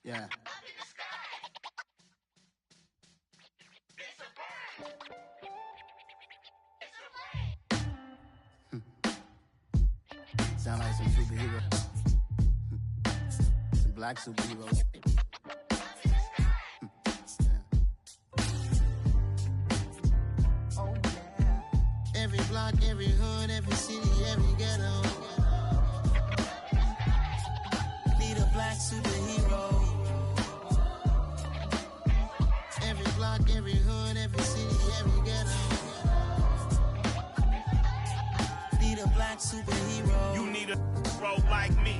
Yeah. Sound like some superheroes. Some black superheroes. Oh, yeah. Every block, every hood, every city, every ghetto. Need a black superhero. Every block, every hood, every city, every ghetto. Need a black superhero. You need a bro like me.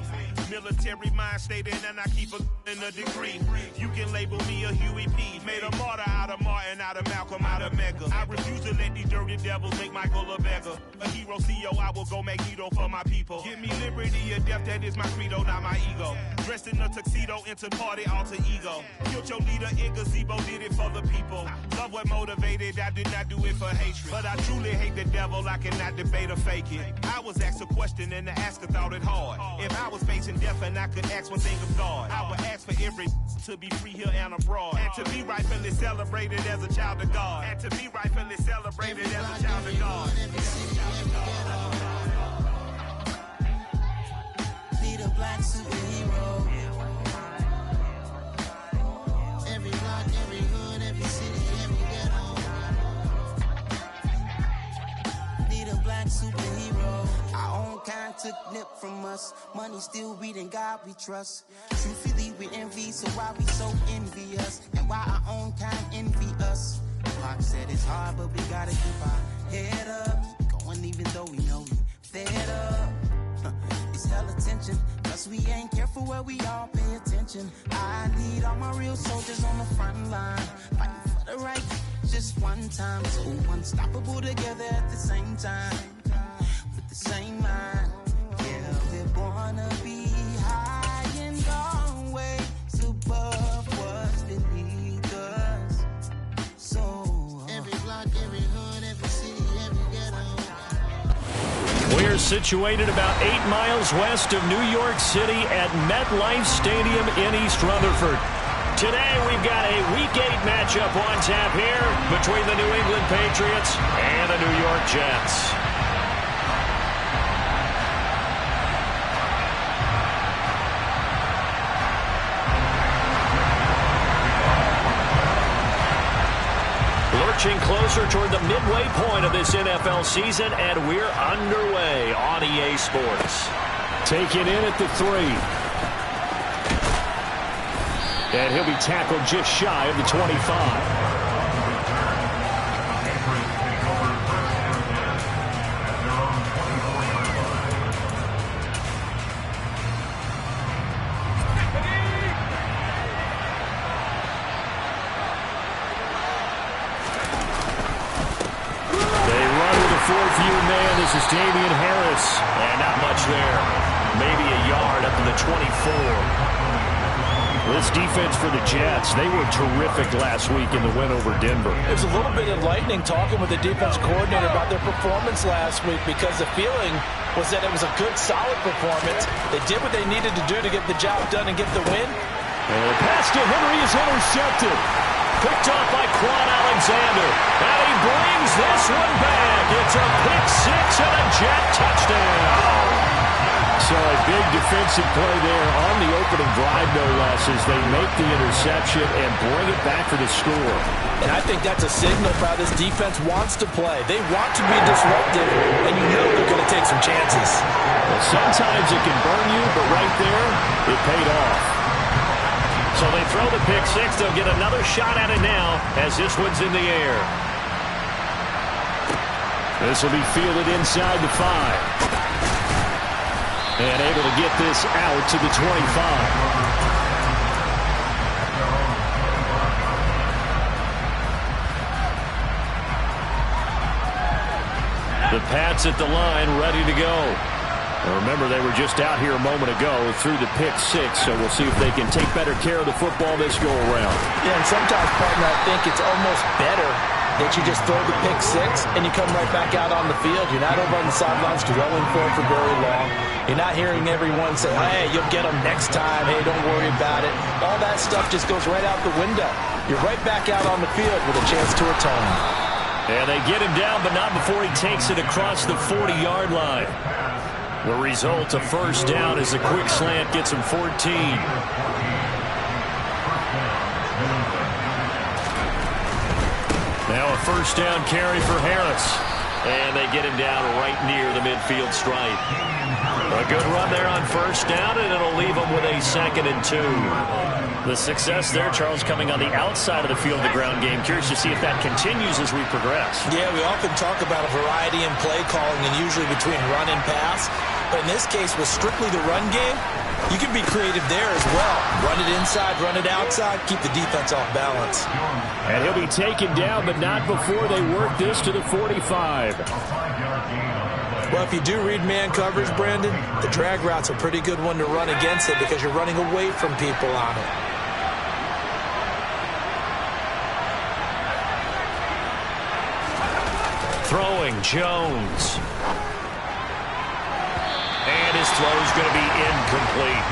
Military mind stated, and I keep in a degree. You can label me a Huey P. Made a martyr out of Martin, out of Malcolm, out of Mega. I refuse to let these dirty devils make Michael a beggar. A hero CEO, I will go Magneto for my people. Give me liberty or death, that is my credo, not my ego. Dressed in a tuxedo, into party, alter ego. Killed your leader in gazebo, did it for the people. Love what motivated, I did not do it for hatred. But I truly hate the devil, I cannot debate or fake it. I was asked a question and the asker thought it hard. If I was facing death and I could ask one thing of God, I would ask for every to be free here and abroad, and to be rightfully celebrated as a child of God, and to be rightfully celebrated as a child of God. Need a black superhero. Every block, every hood, every city, every ghetto. Need a black superhero. Our own kind took nip from us. Money still reading God we trust. Truthfully we envy, so why we so envious? And why our own kind envy us? Pac said it's hard, but we gotta keep our head up. Going even though we know we fed up. It's hella tension, cause we ain't careful where we all pay attention. I need all my real soldiers on the front line, fighting for the right just one time. So unstoppable together at the same time, with the same mind. Yeah, we're born to be high and always above what's beneath us. So every block, every hood, every city, every ghetto. We're situated about 8 miles west of New York City at MetLife Stadium in East Rutherford. Today we've got a Week 8 matchup on tap here between the New England Patriots and the New York Jets. Lurching closer toward the midway point of this NFL season, and we're underway on EA Sports. Taken in at the 3. And he'll be tackled just shy of the 25. This is Damian Harris, and not much there. Maybe a yard up to the 24. This defense for the Jets, they were terrific last week in the win over Denver. It was a little bit enlightening talking with the defense coordinator about their performance last week, because the feeling was that it was a good, solid performance. They did what they needed to do to get the job done and get the win. And the pass to Henry is intercepted. Picked off by Quan Alexander. And he brings this one back. It's a pick six and a Jet touchdown. So a big defensive play there on the opening drive, no less, as they make the interception and bring it back for the score. And I think that's a signal for how this defense wants to play. They want to be disruptive, and you know they're going to take some chances. Well, sometimes it can burn you, but right there, it paid off. So they throw the pick six. They'll get another shot at it now as this one's in the air. This will be fielded inside the 5. And able to get this out to the 25. The Pats at the line, ready to go. And remember, they were just out here a moment ago through the pick six, so we'll see if they can take better care of the football this go-around. Yeah, and sometimes, partner, I think it's almost better that you just throw the pick six and you come right back out on the field. You're not over on the sidelines dwelling for it for very long. You're not hearing everyone say, hey, you'll get them next time. Hey, don't worry about it. All that stuff just goes right out the window. You're right back out on the field with a chance to atone. And they get him down, but not before he takes it across the 40-yard line. The result, a first down as a quick slant gets him 14. Now a first down carry for Harris. And they get him down right near the midfield stripe. A good run there on first down, and it'll leave him with a 2nd and 2. The success there, Charles, coming on the outside of the field of the ground game. Curious to see if that continues as we progress. Yeah, we often talk about a variety in play calling and usually between run and pass. But in this case, with strictly the run game, you can be creative there as well. Run it inside, run it outside, keep the defense off balance. And he'll be taken down, but not before they work this to the 45. Well, if you do read man coverage, Brandon, the drag route's a pretty good one to run against it because you're running away from people on it. Throwing, Jones. And his throw's going to be incomplete.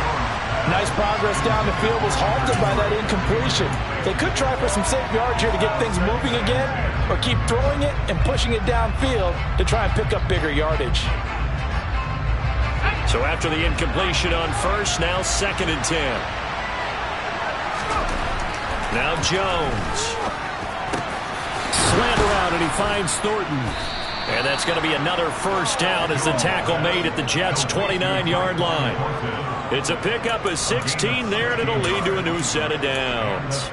Nice progress down the field was halted by that incompletion. They could try for some safe yards here to get things moving again, or keep throwing it and pushing it downfield to try and pick up bigger yardage. So after the incompletion on first, now 2nd and 10. Now Jones. Slant around, and he finds Thornton. And that's going to be another first down as the tackle made at the Jets' 29-yard line. It's a pickup of 16 there, and it'll lead to a new set of downs.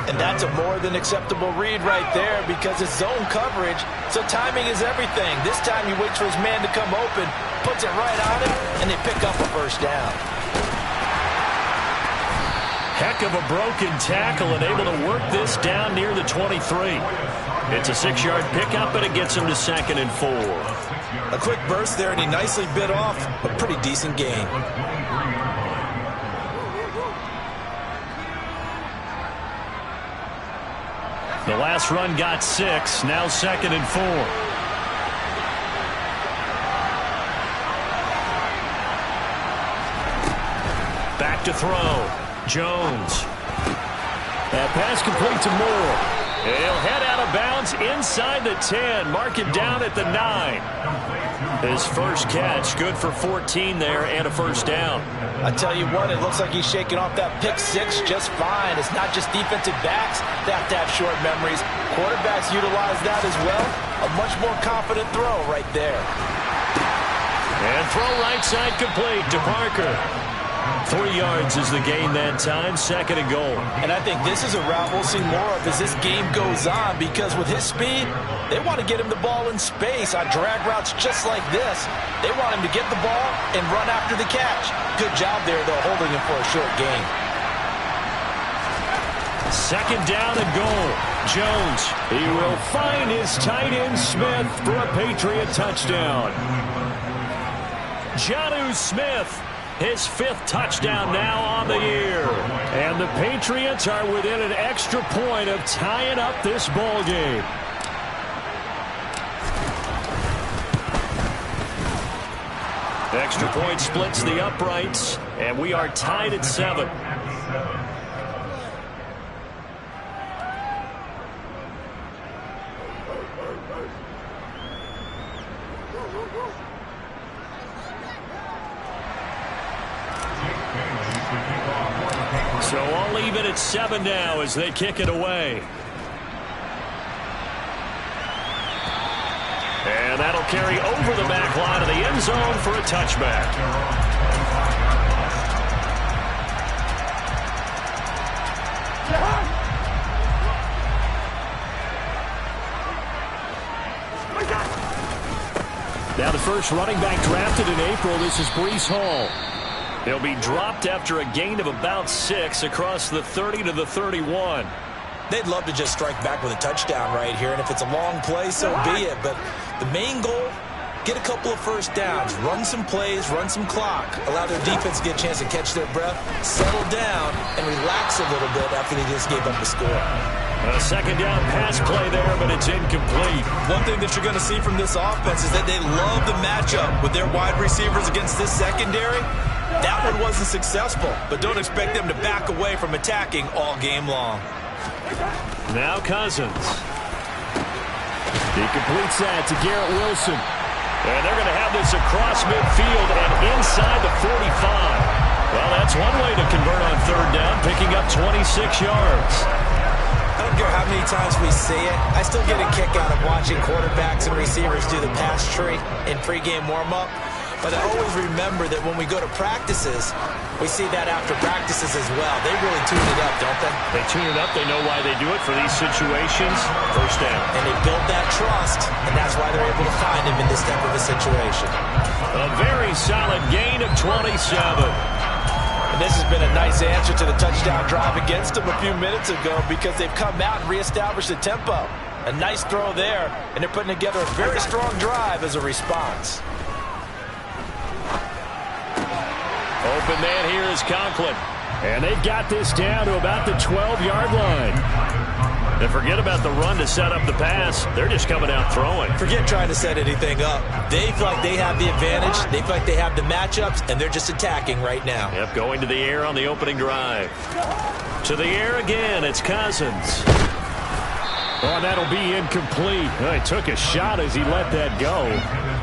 And that's a more than acceptable read right there because it's zone coverage, so timing is everything. This time he waits for his man to come open, puts it right on him, and they pick up a first down. Heck of a broken tackle and able to work this down near the 23. It's a 6-yard pickup, and it gets him to 2nd and 4. A quick burst there, and he nicely bit off a pretty decent gain. The last run got 6, now 2nd and 4. Back to throw. Jones. That pass complete to Moore. He'll head out of bounds inside the 10. Mark him down at the 9. His first catch, good for 14 there and a first down. I tell you what, it looks like he's shaking off that pick six just fine. It's not just defensive backs that have to have short memories. Quarterbacks utilize that as well. A much more confident throw right there. And throw right side complete to Parker. 3 yards is the gain that time, 2nd and goal. And I think this is a route we'll see more of as this game goes on because with his speed, they want to get him the ball in space on drag routes just like this. They want him to get the ball and run after the catch. Good job there, though, holding him for a short gain. 2nd down and goal. Jones, he will find his tight end Smith for a Patriot touchdown. Jonnu Smith, his 5th touchdown now on the year. And the Patriots are within an extra point of tying up this ball game. Extra point splits the uprights, and we are tied at 7. So all even at 7 now as they kick it away. And that'll carry over the back line of the end zone for a touchback. Now the first running back drafted in April, this is Breece Hall. He'll be dropped after a gain of about 6 across the 30 to the 31. They'd love to just strike back with a touchdown right here, and if it's a long play, so be it. But the main goal, get a couple of first downs, run some plays, run some clock, allow their defense to get a chance to catch their breath, settle down, and relax a little bit after they just gave up the score. A second down pass play there, but it's incomplete. One thing that you're going to see from this offense is that they love the matchup with their wide receivers against this secondary. That one wasn't successful, but don't expect them to back away from attacking all game long. Now Cousins. He completes that to Garrett Wilson. And they're going to have this across midfield and inside the 45. Well, that's one way to convert on third down, picking up 26 yards. I don't care how many times we see it. I still get a kick out of watching quarterbacks and receivers do the pass tree in pregame warm-up. But I always remember that when we go to practices, we see that after practices as well. They really tune it up, don't they? They tune it up. They know why they do it for these situations. First down. And they build that trust, and that's why they're able to find him in this type of a situation. A very solid gain of 27. And this has been a nice answer to the touchdown drive against them a few minutes ago because they've come out and reestablished the tempo. A nice throw there, and they're putting together a very strong drive as a response. Open man here is Conklin. And they've got this down to about the 12-yard line. And forget about the run to set up the pass. They're just coming out throwing. Forget trying to set anything up. They feel like they have the advantage. They feel like they have the matchups, and they're just attacking right now. Yep, going to the air on the opening drive. To the air again, it's Cousins. Oh, and that'll be incomplete. Well, he took a shot as he let that go.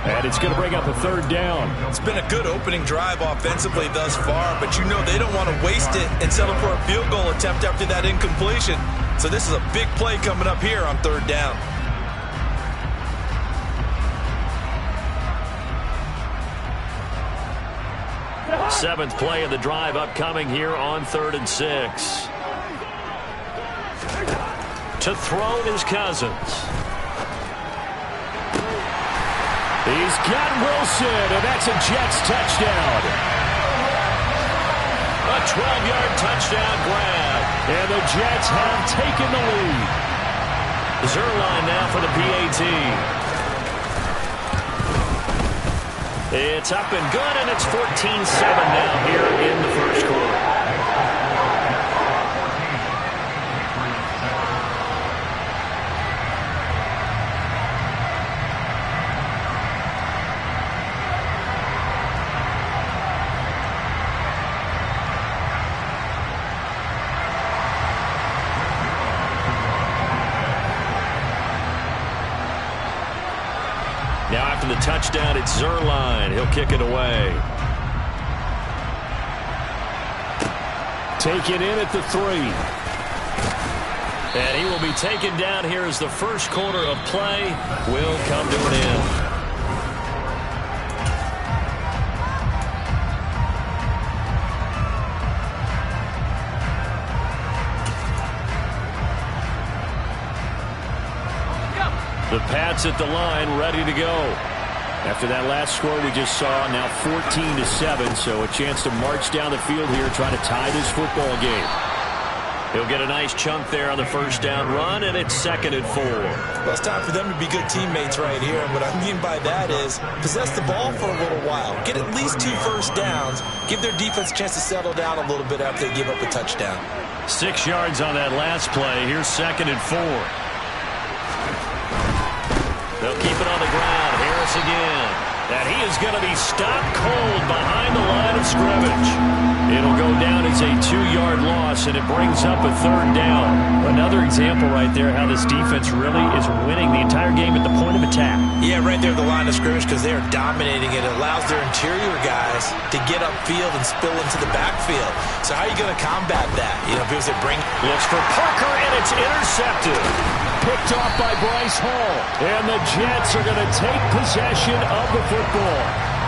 And it's going to bring up a third down. It's been a good opening drive offensively thus far, but you know they don't want to waste it and settle for a field goal attempt after that incompletion. So this is a big play coming up here on third down. Seventh play of the drive upcoming here on 3rd and 6. To throw is Cousins. He's got Wilson, and that's a Jets touchdown. A 12-yard touchdown grab, and the Jets have taken the lead. Zuerlein now for the PAT. It's up and good, and it's 14-7 now here in the first quarter. Now after the touchdown, it's Zuerlein. He'll kick it away. Taken in at the 3. And he will be taken down here as the first quarter of play will come to an end. The Pats at the line, ready to go. After that last score we just saw, now 14-7, so a chance to march down the field here, try to tie this football game. He'll get a nice chunk there on the first down run, and it's 2nd and 4. Well, it's time for them to be good teammates right here, and what I mean by that is possess the ball for a little while, get at least 2 first downs, give their defense a chance to settle down a little bit after they give up a touchdown. 6 yards on that last play. Here's 2nd and 4. They'll keep it on the ground. Harris again. And he is going to be stopped cold behind the line of scrimmage. It'll go down as a 2-yard loss, and it brings up a 3rd down. Another example right there how this defense really is winning the entire game at the point of attack. Yeah, right there at the line of scrimmage because they are dominating it. It allows their interior guys to get upfield and spill into the backfield. So how are you going to combat that? You know, because they bring... Looks for Parker, and it's intercepted. Picked off by Bryce Hall. And the Jets are going to take possession of the football.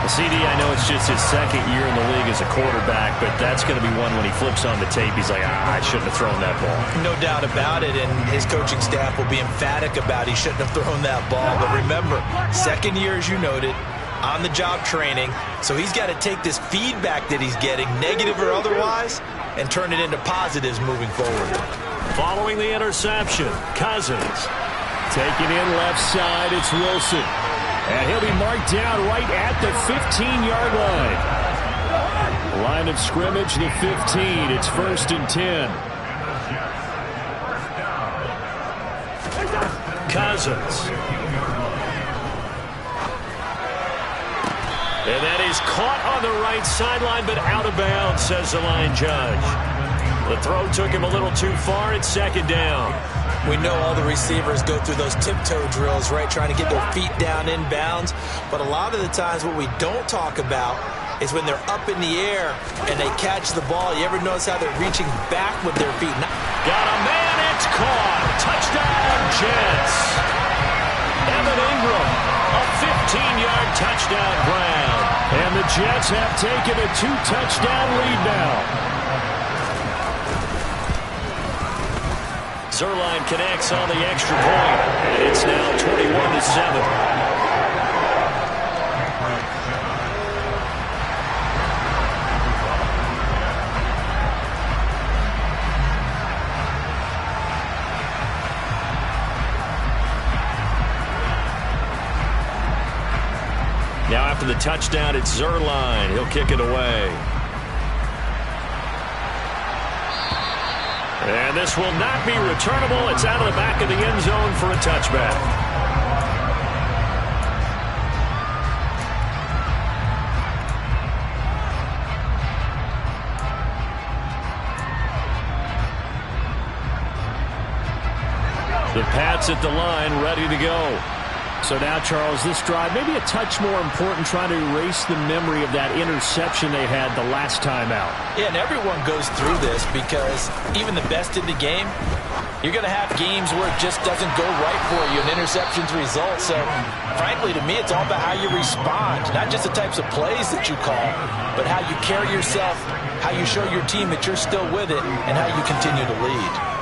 CD, I know it's just his 2nd year in the league as a quarterback, but that's going to be one when he flips on the tape, he's like, I shouldn't have thrown that ball. No doubt about it, and his coaching staff will be emphatic about he shouldn't have thrown that ball. But remember, 2nd year, as you noted, on-the-job training, so he's got to take this feedback that he's getting, negative or otherwise, and turn it into positives moving forward. Following the interception, Cousins. Taken in left side, it's Wilson. And he'll be marked down right at the 15-yard line. Line of scrimmage, the 15. It's 1st and 10. Cousins. And that is caught on the right sideline, but out of bounds, says the line judge. The throw took him a little too far. It's second down. We know all the receivers go through those tiptoe drills, right, trying to get their feet down inbounds. But a lot of the times what we don't talk about is when they're up in the air and they catch the ball. You ever notice how they're reaching back with their feet? Got a man, it's caught. Touchdown, Jets. Evan Ingram, a 15-yard touchdown grab. And the Jets have taken a 2-touchdown lead now. Zuerlein connects on the extra point. And it's now 21-7. Now after the touchdown, it's Zuerlein. He'll kick it away. And this will not be returnable. It's out of the back of the end zone for a touchback. The Pats at the line, ready to go. So now, Charles, this drive maybe a touch more important, trying to erase the memory of that interception they had the last time out. Yeah, and everyone goes through this because even the best in the game, you're going to have games where it just doesn't go right for you, and interceptions result. So, frankly, to me, it's all about how you respond, not just the types of plays that you call, but how you carry yourself, how you show your team that you're still with it, and how you continue to lead.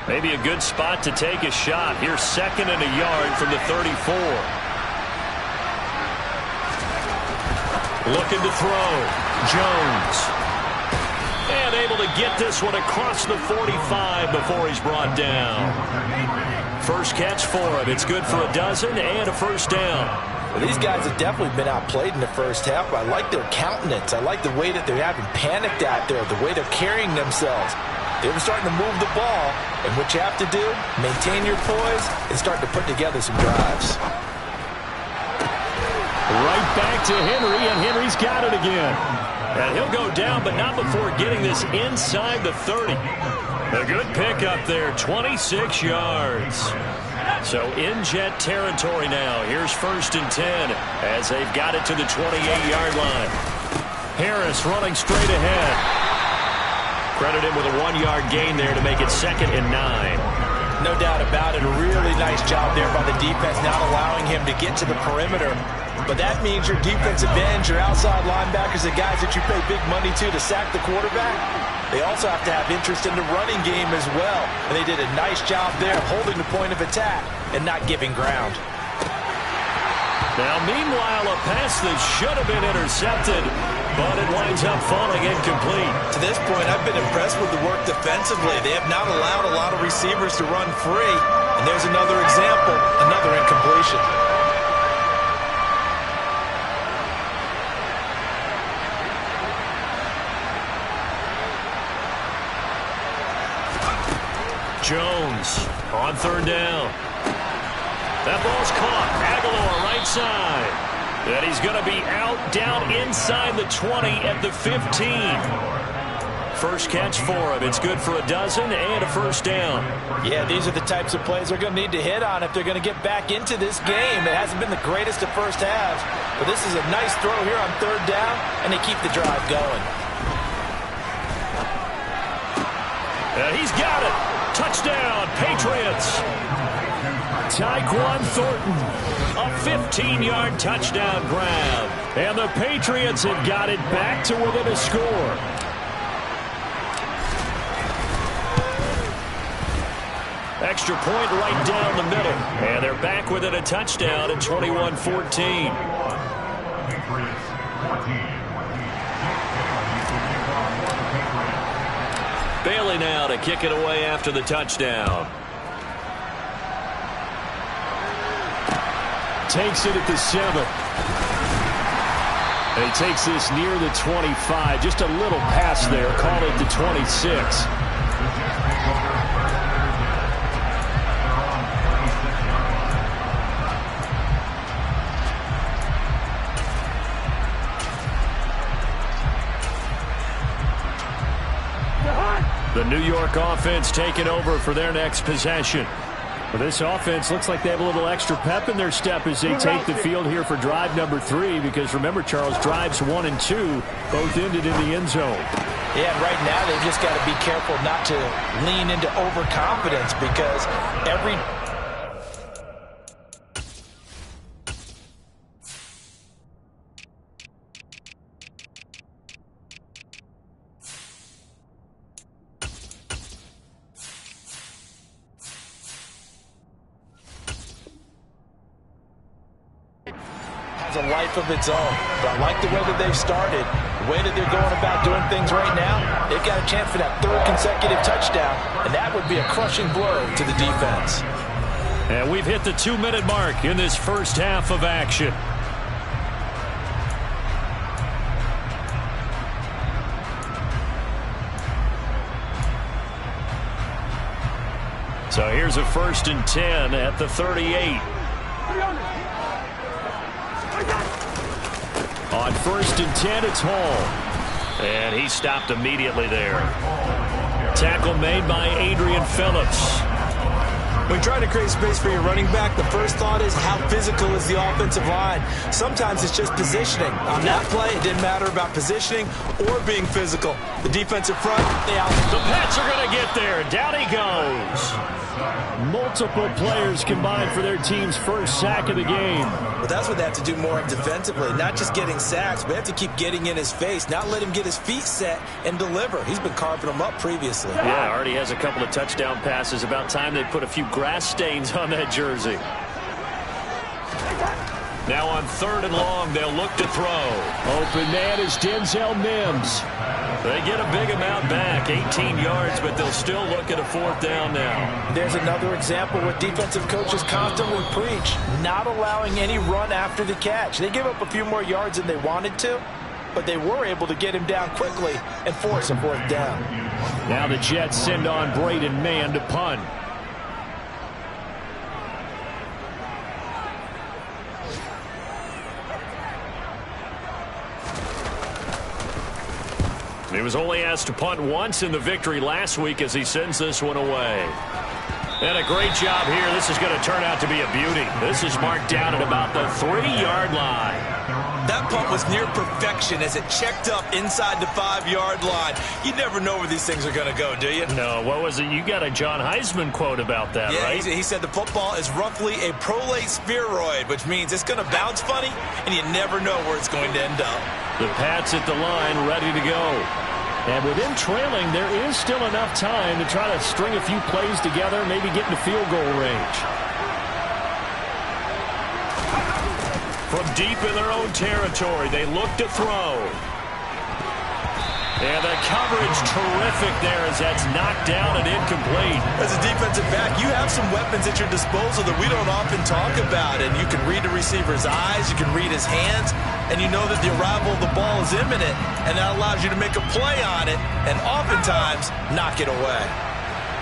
Maybe a good spot to take a shot. Here's 2nd and a yard from the 34. Looking to throw. Jones. And able to get this one across the 45 before he's brought down. First catch for him. It's good for a dozen and a first down. Well, these guys have definitely been outplayed in the first half. I like their countenance. I like the way that they're having panicked out there, the way they're carrying themselves. They're starting to move the ball, and what you have to do, maintain your poise and start to put together some drives. Right back to Henry, and Henry's got it again. And he'll go down, but not before getting this inside the 30. A good pick up there, 26 yards. So in Jet territory now. Here's 1st and 10 as they've got it to the 28-yard line. Harris running straight ahead. Credit him with a 1-yard gain there to make it 2nd and 9. No doubt about it. A really nice job there by the defense, not allowing him to get to the perimeter. But that means your defensive ends, your outside linebackers, the guys that you pay big money to sack the quarterback, they also have to have interest in the running game as well. And they did a nice job there of holding the point of attack and not giving ground. Now, meanwhile, a pass that should have been intercepted, but it winds up falling incomplete. To this point, I've been impressed with the work defensively. They have not allowed a lot of receivers to run free. And there's another example, another incompletion. Jones on 3rd down. That ball's caught. Aguilar right side. And he's going to be out down inside the 20 at the 15. First catch for him. It's good for a dozen and a first down. Yeah, these are the types of plays they're going to need to hit on if they're going to get back into this game. It hasn't been the greatest of first halves, but this is a nice throw here on 3rd down, and they keep the drive going. He's got it. Touchdown, Patriots. Tyquan Thornton, a 15-yard touchdown grab. And the Patriots have got it back to within a score. Extra point right down the middle. And they're back within a touchdown at 21-14. Bailey now to kick it away after the touchdown. Takes it at the 7. And he takes this near the 25. Just a little pass there. Call it the 26. New York offense taking over for their next possession. Well, this offense looks like they have a little extra pep in their step as they take the field here for drive number 3, because remember, Charles, drives 1 and 2 both ended in the end zone. Yeah, and right now they've just got to be careful not to lean into overconfidence, because every a life of its own. But I like the way that they've started, the way that they're going about doing things right now. They've got a chance for that 3rd consecutive touchdown, and that would be a crushing blow to the defense. And we've hit the 2-minute mark in this first half of action. So here's a 1st and 10 at the 38. On 1st and 10, it's Hall. And he stopped immediately there. Tackle made by Adrian Phillips. When trying to create space for your running back, the first thought is how physical is the offensive line. Sometimes it's just positioning. On that play, it didn't matter about positioning or being physical. The defensive front, they out. The Pats are going to get there. Down he goes. Multiple players combined for their team's first sack of the game. Well, that's what they have to do more of defensively. Not just getting sacks, but they have to keep getting in his face. Not let him get his feet set and deliver. He's been carving them up previously. Yeah, already has a couple of touchdown passes. About time they put a few grass stains on that jersey. Now on 3rd and long, they'll look to throw. Open man is Denzel Mims. They get a big amount back, 18 yards, but they'll still look at a 4th down now. There's another example where defensive coaches constantly preach, not allowing any run after the catch. They give up a few more yards than they wanted to, but they were able to get him down quickly and force a 4th down. Now the Jets send on Braden Mann to punt. He was only asked to punt once in the victory last week as he sends this one away. And a great job here. This is going to turn out to be a beauty. This is marked down at about the 3-yard line. That punt was near perfection as it checked up inside the 5-yard line. You never know where these things are going to go, do you? No, what was it? You got a John Heisman quote about that, right? Yeah, he said the football is roughly a prolate spheroid, which means it's going to bounce funny, and you never know where it's going to end up. The Pats at the line, ready to go. And with him trailing, there is still enough time to try to string a few plays together, maybe get into field goal range. From deep in their own territory, they look to throw. And the coverage terrific there as that's knocked down and incomplete. As a defensive back, you have some weapons at your disposal that we don't often talk about. And you can read the receiver's eyes, you can read his hands, and you know that the arrival of the ball is imminent, and that allows you to make a play on it and oftentimes knock it away.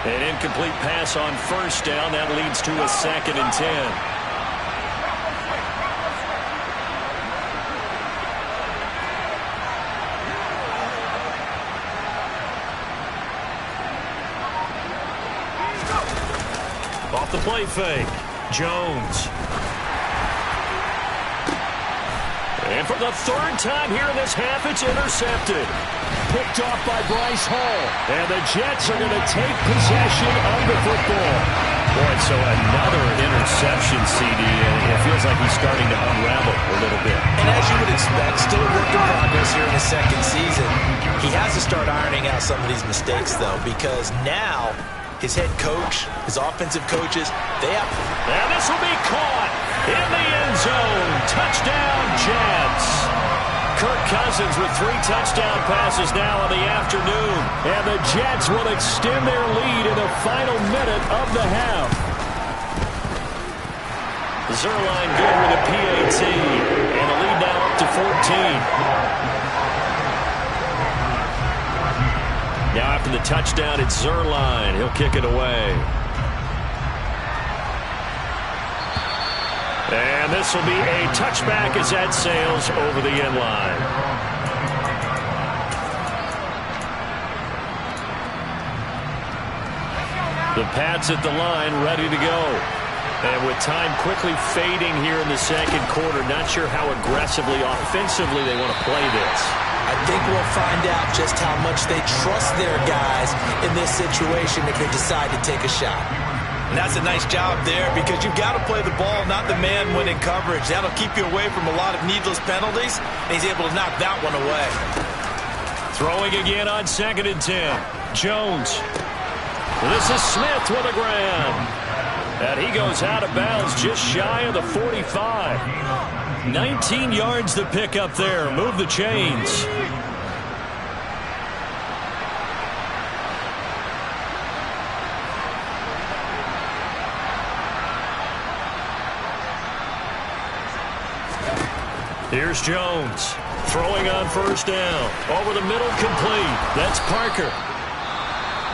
An incomplete pass on 1st down. That leads to a 2nd and 10. Off the play fake, Jones. And for the 3rd time here in this half, it's intercepted. Picked off by Bryce Hall. And the Jets are going to take possession of the football. Boy, so another interception, CD, and it feels like he's starting to unravel a little bit. And as you would expect, still a work in progress here in his 2nd season. He has to start ironing out some of these mistakes, though, because now his head coach, his offensive coaches, they have... And this will be caught in the end zone. Touchdown, Jets. Kirk Cousins with 3 touchdown passes now in the afternoon. And the Jets will extend their lead in the final minute of the half. Zuerlein good with a PAT. And the lead now up to 14. Now after the touchdown, it's Zuerlein. He'll kick it away. And this will be a touchback as that sails over the end line. The Pats at the line, ready to go. And with time quickly fading here in the second quarter, not sure how aggressively, offensively they want to play this. I think we'll find out just how much they trust their guys in this situation if they decide to take a shot. And that's a nice job there because you've got to play the ball, not the man when in coverage. That'll keep you away from a lot of needless penalties, and he's able to knock that one away. Throwing again on 2nd and 10. Jones. This is Smith with a grab. And he goes out of bounds just shy of the 45. 19 yards to pick up there. Move the chains. Here's Jones. Throwing on 1st down. Over the middle, complete. That's Parker.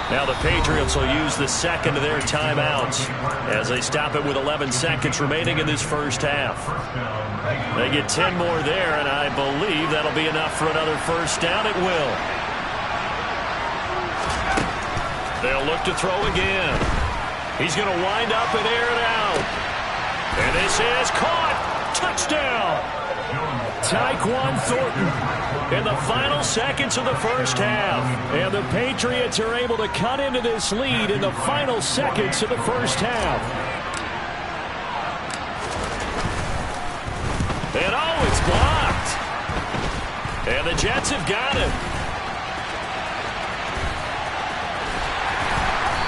Now the Patriots will use the second of their timeouts as they stop it with 11 seconds remaining in this first half. They get 10 more there, and I believe that'll be enough for another 1st down. It will. They'll look to throw again. He's going to wind up and air it out. And this is caught. Touchdown. Tyquan Thornton in the final seconds of the first half. And the Patriots are able to cut into this lead in the final seconds of the first half. And oh, it's blocked. And the Jets have got it.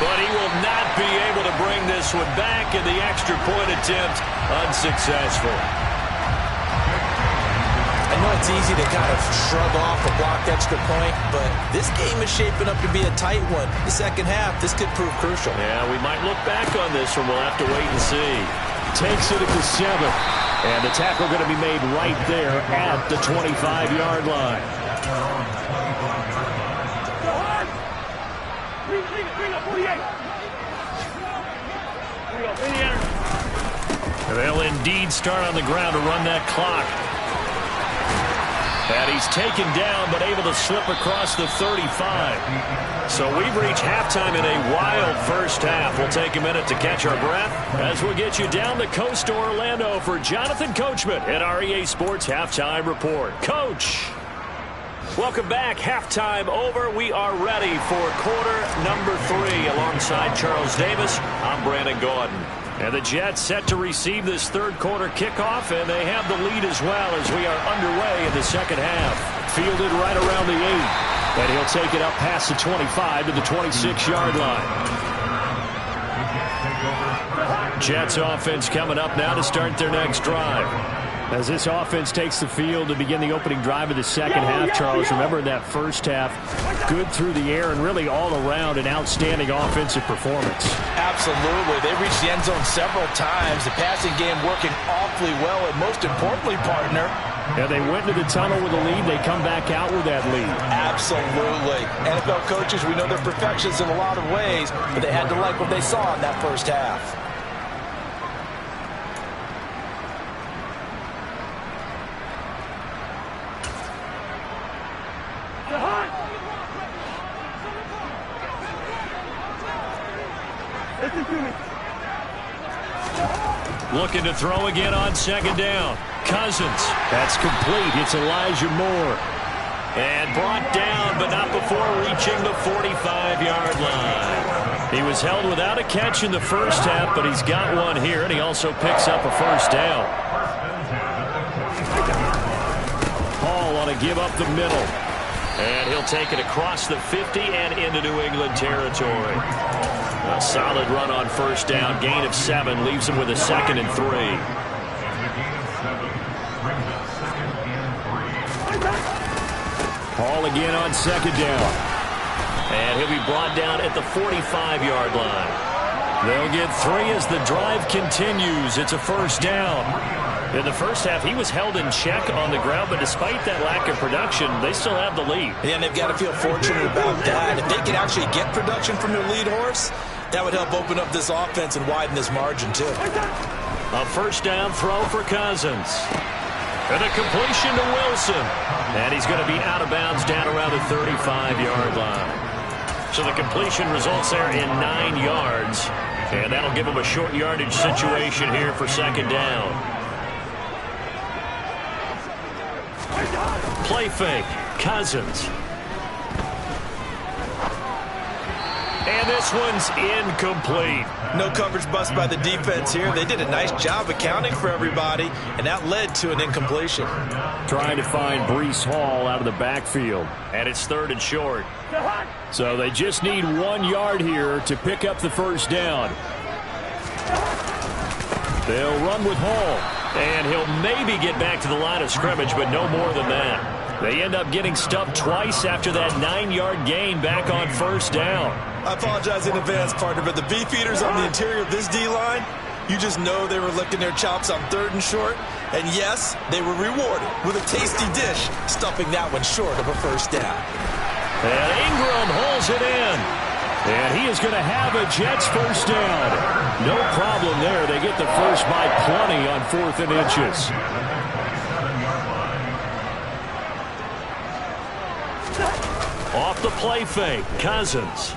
But he will not be able to bring this one back, and the extra point attempt unsuccessful. I know it's easy to kind of shrug off a blocked extra point, but this game is shaping up to be a tight one. The second half, this could prove crucial. Yeah, we might look back on this one. We'll have to wait and see. Takes it at the 7. And the tackle going to be made right there at the 25-yard line. They'll indeed start on the ground to run that clock. And he's taken down, but able to slip across the 35. So we've reached halftime in a wild first half. We'll take a minute to catch our breath as we'll get you down the coast to Orlando for Jonathan Coachman at our EA Sports Halftime Report. Coach, welcome back. Halftime over. We are ready for quarter number 3. Alongside Charles Davis, I'm Brandon Gordon. And the Jets set to receive this third quarter kickoff, and they have the lead as well as we are underway in the second half. Fielded right around the 8, and he'll take it up past the 25 to the 26-yard line. Jets offense coming up now to start their next drive. As this offense takes the field to begin the opening drive of the second half, Charles, remember in that first half, good through the air and really all around an outstanding offensive performance. Absolutely. They reached the end zone several times. The passing game working awfully well, and most importantly, partner, yeah, they went into the tunnel with a lead. They come back out with that lead. Absolutely. NFL coaches, we know they're perfectionists in a lot of ways, but they had to like what they saw in that first half. Looking to throw again on second down. Cousins. That's complete. It's Elijah Moore. And brought down, but not before reaching the 45-yard line. He was held without a catch in the first half, but he's got one here, and he also picks up a first down. Hall on to give up the middle. And he'll take it across the 50 and into New England territory. A solid run on first down. Gain of 7 leaves him with a 2nd and 3. Hall again on second down. And he'll be brought down at the 45-yard line. They'll get 3 as the drive continues. It's a first down. In the first half, he was held in check on the ground, but despite that lack of production, they still have the lead. Yeah, and they've got to feel fortunate about that. If they can actually get production from their lead horse, that would help open up this offense and widen this margin, too. A first down throw for Cousins. And a completion to Wilson. And he's going to be out of bounds down around the 35-yard line. So the completion results there in 9 yards. And that'll give them a short yardage situation here for second down. Play fake. Cousins. And this one's incomplete. No coverage bust by the defense here. They did a nice job accounting for everybody, and that led to an incompletion. Trying to find Breece Hall out of the backfield. And it's 3rd and short. So they just need 1 yard here to pick up the first down. They'll run with Hall. And he'll maybe get back to the line of scrimmage, but no more than that. They end up getting stuffed twice after that 9-yard gain back on first down. I apologize in advance, partner, but the beefeaters on the interior of this D-line, you just know they were licking their chops on 3rd and short. And yes, they were rewarded with a tasty dish, stuffing that one short of a first down. And Ingram hauls it in. And he is going to have a Jets first down. No problem there. They get the first by plenty on 4th and inches. Off the play fake, Cousins.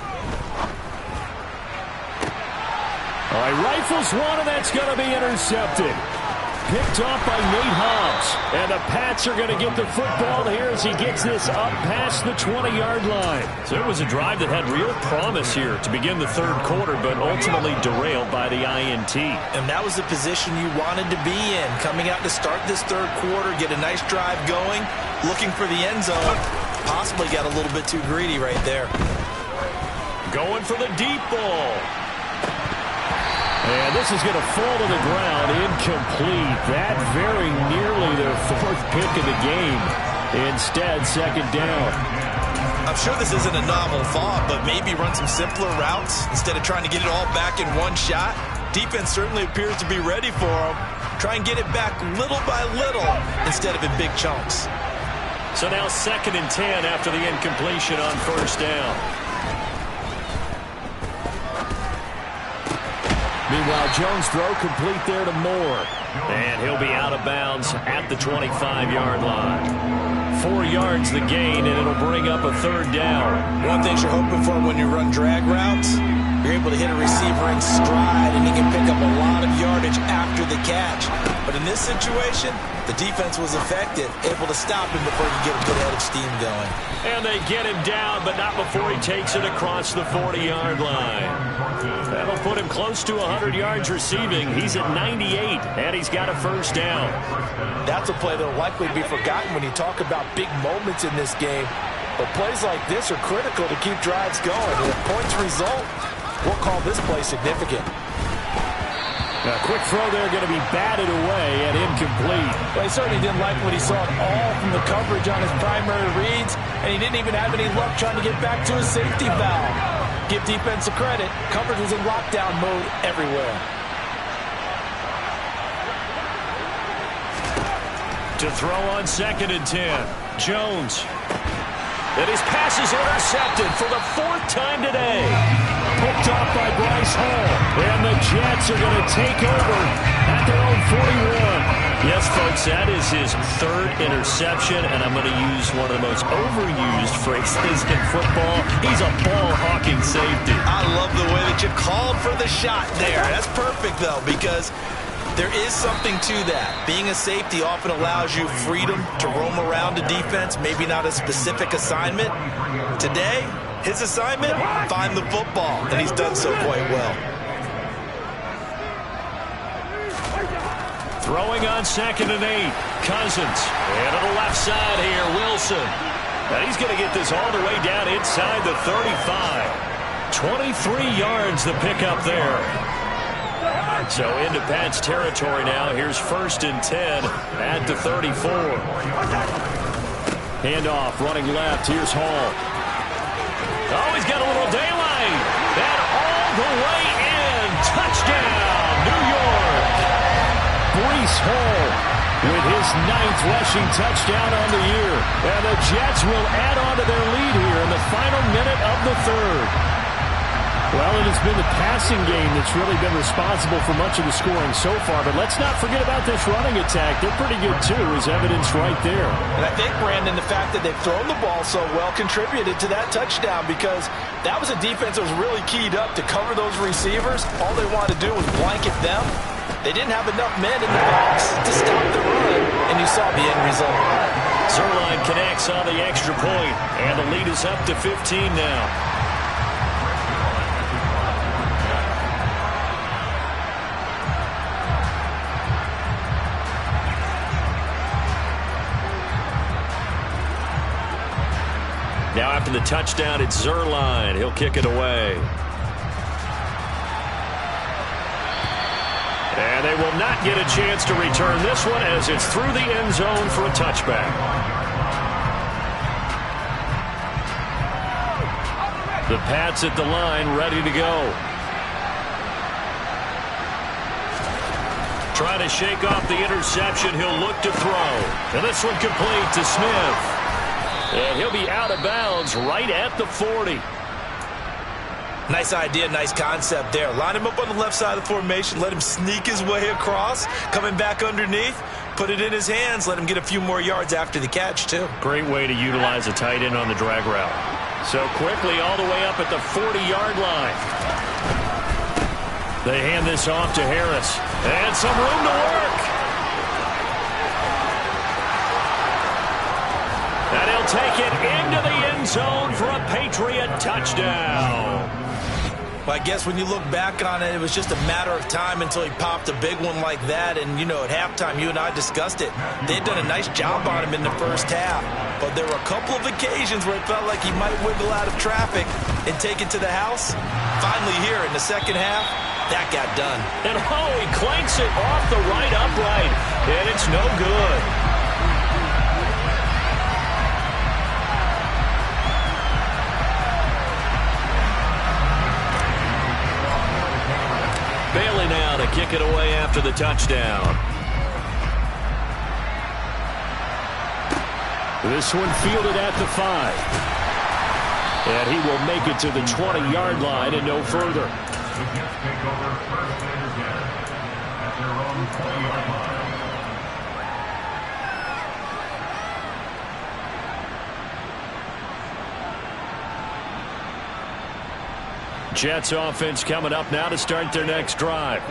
All right, rifles one, and that's going to be intercepted. Picked off by Nate Hobbs. And the Pats are going to get the football here as he gets this up past the 20-yard line. So it was a drive that had real promise here to begin the 3rd quarter, but ultimately derailed by the INT. And that was the position you wanted to be in. Coming out to start this 3rd quarter, get a nice drive going, looking for the end zone. Possibly got a little bit too greedy right there. Going for the deep ball. And this is going to fall to the ground, incomplete. That very nearly their 4th pick of the game. Instead, second down. I'm sure this isn't a novel thought, but maybe run some simpler routes instead of trying to get it all back in one shot. Defense certainly appears to be ready for them. Try and get it back little by little instead of in big chunks. So now 2nd and 10 after the incompletion on first down. Meanwhile, Jones' throw complete there to Moore. And he'll be out of bounds at the 25-yard line. 4 yards the gain, and it'll bring up a 3rd down. One thing you're hoping for when you run drag routes, you're able to hit a receiver in stride, and he can pick up a lot of yardage after the catch. But in this situation, the defense was effective, able to stop him before he could get a good head of steam going. And they get him down, but not before he takes it across the 40-yard line. That'll put him close to 100 yards receiving. He's at 98, and he's got a first down. That's a play that will likely be forgotten when you talk about big moments in this game. But plays like this are critical to keep drives going. And if points result, we'll call this play significant. A quick throw there going to be batted away and incomplete. Well, he certainly didn't like what he saw at all from the coverage on his primary reads, and he didn't even have any luck trying to get back to his safety valve. Give defense a credit. Coverage was in lockdown mode everywhere. To throw on 2nd and 10. Jones. And his pass is intercepted for the 4th time today. Picked off by Bryce Hall. And the Jets are going to take over at their own 41. Yes, folks, that is his 3rd interception, and I'm going to use one of the most overused phrases in football. He's a ball-hawking safety. I love the way that you called for the shot there. That's perfect, though, because there is something to that. Being a safety often allows you freedom to roam around a defense, maybe not a specific assignment. Today, his assignment, find the football, and he's done so quite well. Throwing on 2nd and 8. Cousins. And to the left side here, Wilson. And he's going to get this all the way down inside the 35. 23 yards the pickup there. So into Pats territory now. Here's 1st and 10 at the 34. Handoff running left. Here's Hall. Oh, he's got a little daylight. And all the way in. Touchdown, New York. Breece Hall with his 9th rushing touchdown on the year. And the Jets will add on to their lead here in the final minute of the 3rd. Well, and it's been the passing game that's really been responsible for much of the scoring so far. But let's not forget about this running attack. They're pretty good, too, as evidence right there. And I think, Brandon, the fact that they've thrown the ball so well contributed to that touchdown, because that was a defense that was really keyed up to cover those receivers. All they wanted to do was blanket them. They didn't have enough men in the box to stop the run, and you saw the end result. Zuerlein connects on the extra point, and the lead is up to 15 now. Now after the touchdown, it's Zuerlein. He'll kick it away. And they will not get a chance to return this one as it's through the end zone for a touchback. The Pats at the line, ready to go. Trying to shake off the interception. He'll look to throw. And this one complete to Smith. And he'll be out of bounds right at the 40. Nice idea, nice concept there. Line him up on the left side of the formation. Let him sneak his way across. Coming back underneath. Put it in his hands. Let him get a few more yards after the catch, too. Great way to utilize a tight end on the drag route. So quickly all the way up at the 40-yard line. They hand this off to Harris. And some room to work. And he'll take it into the end zone for a Patriot touchdown. Well, I guess when you look back on it, it was just a matter of time until he popped a big one like that. And, you know, at halftime, you and I discussed it. They'd done a nice job on him in the first half. But there were a couple of occasions where it felt like he might wiggle out of traffic and take it to the house. Finally here in the second half, that got done. And, oh, he clanks it off the right upright. And it's no good. Bailey now to kick it away after the touchdown. This one fielded at the 5. And he will make it to the 20-yard line and no further. Jets offense coming up now to start their next drive.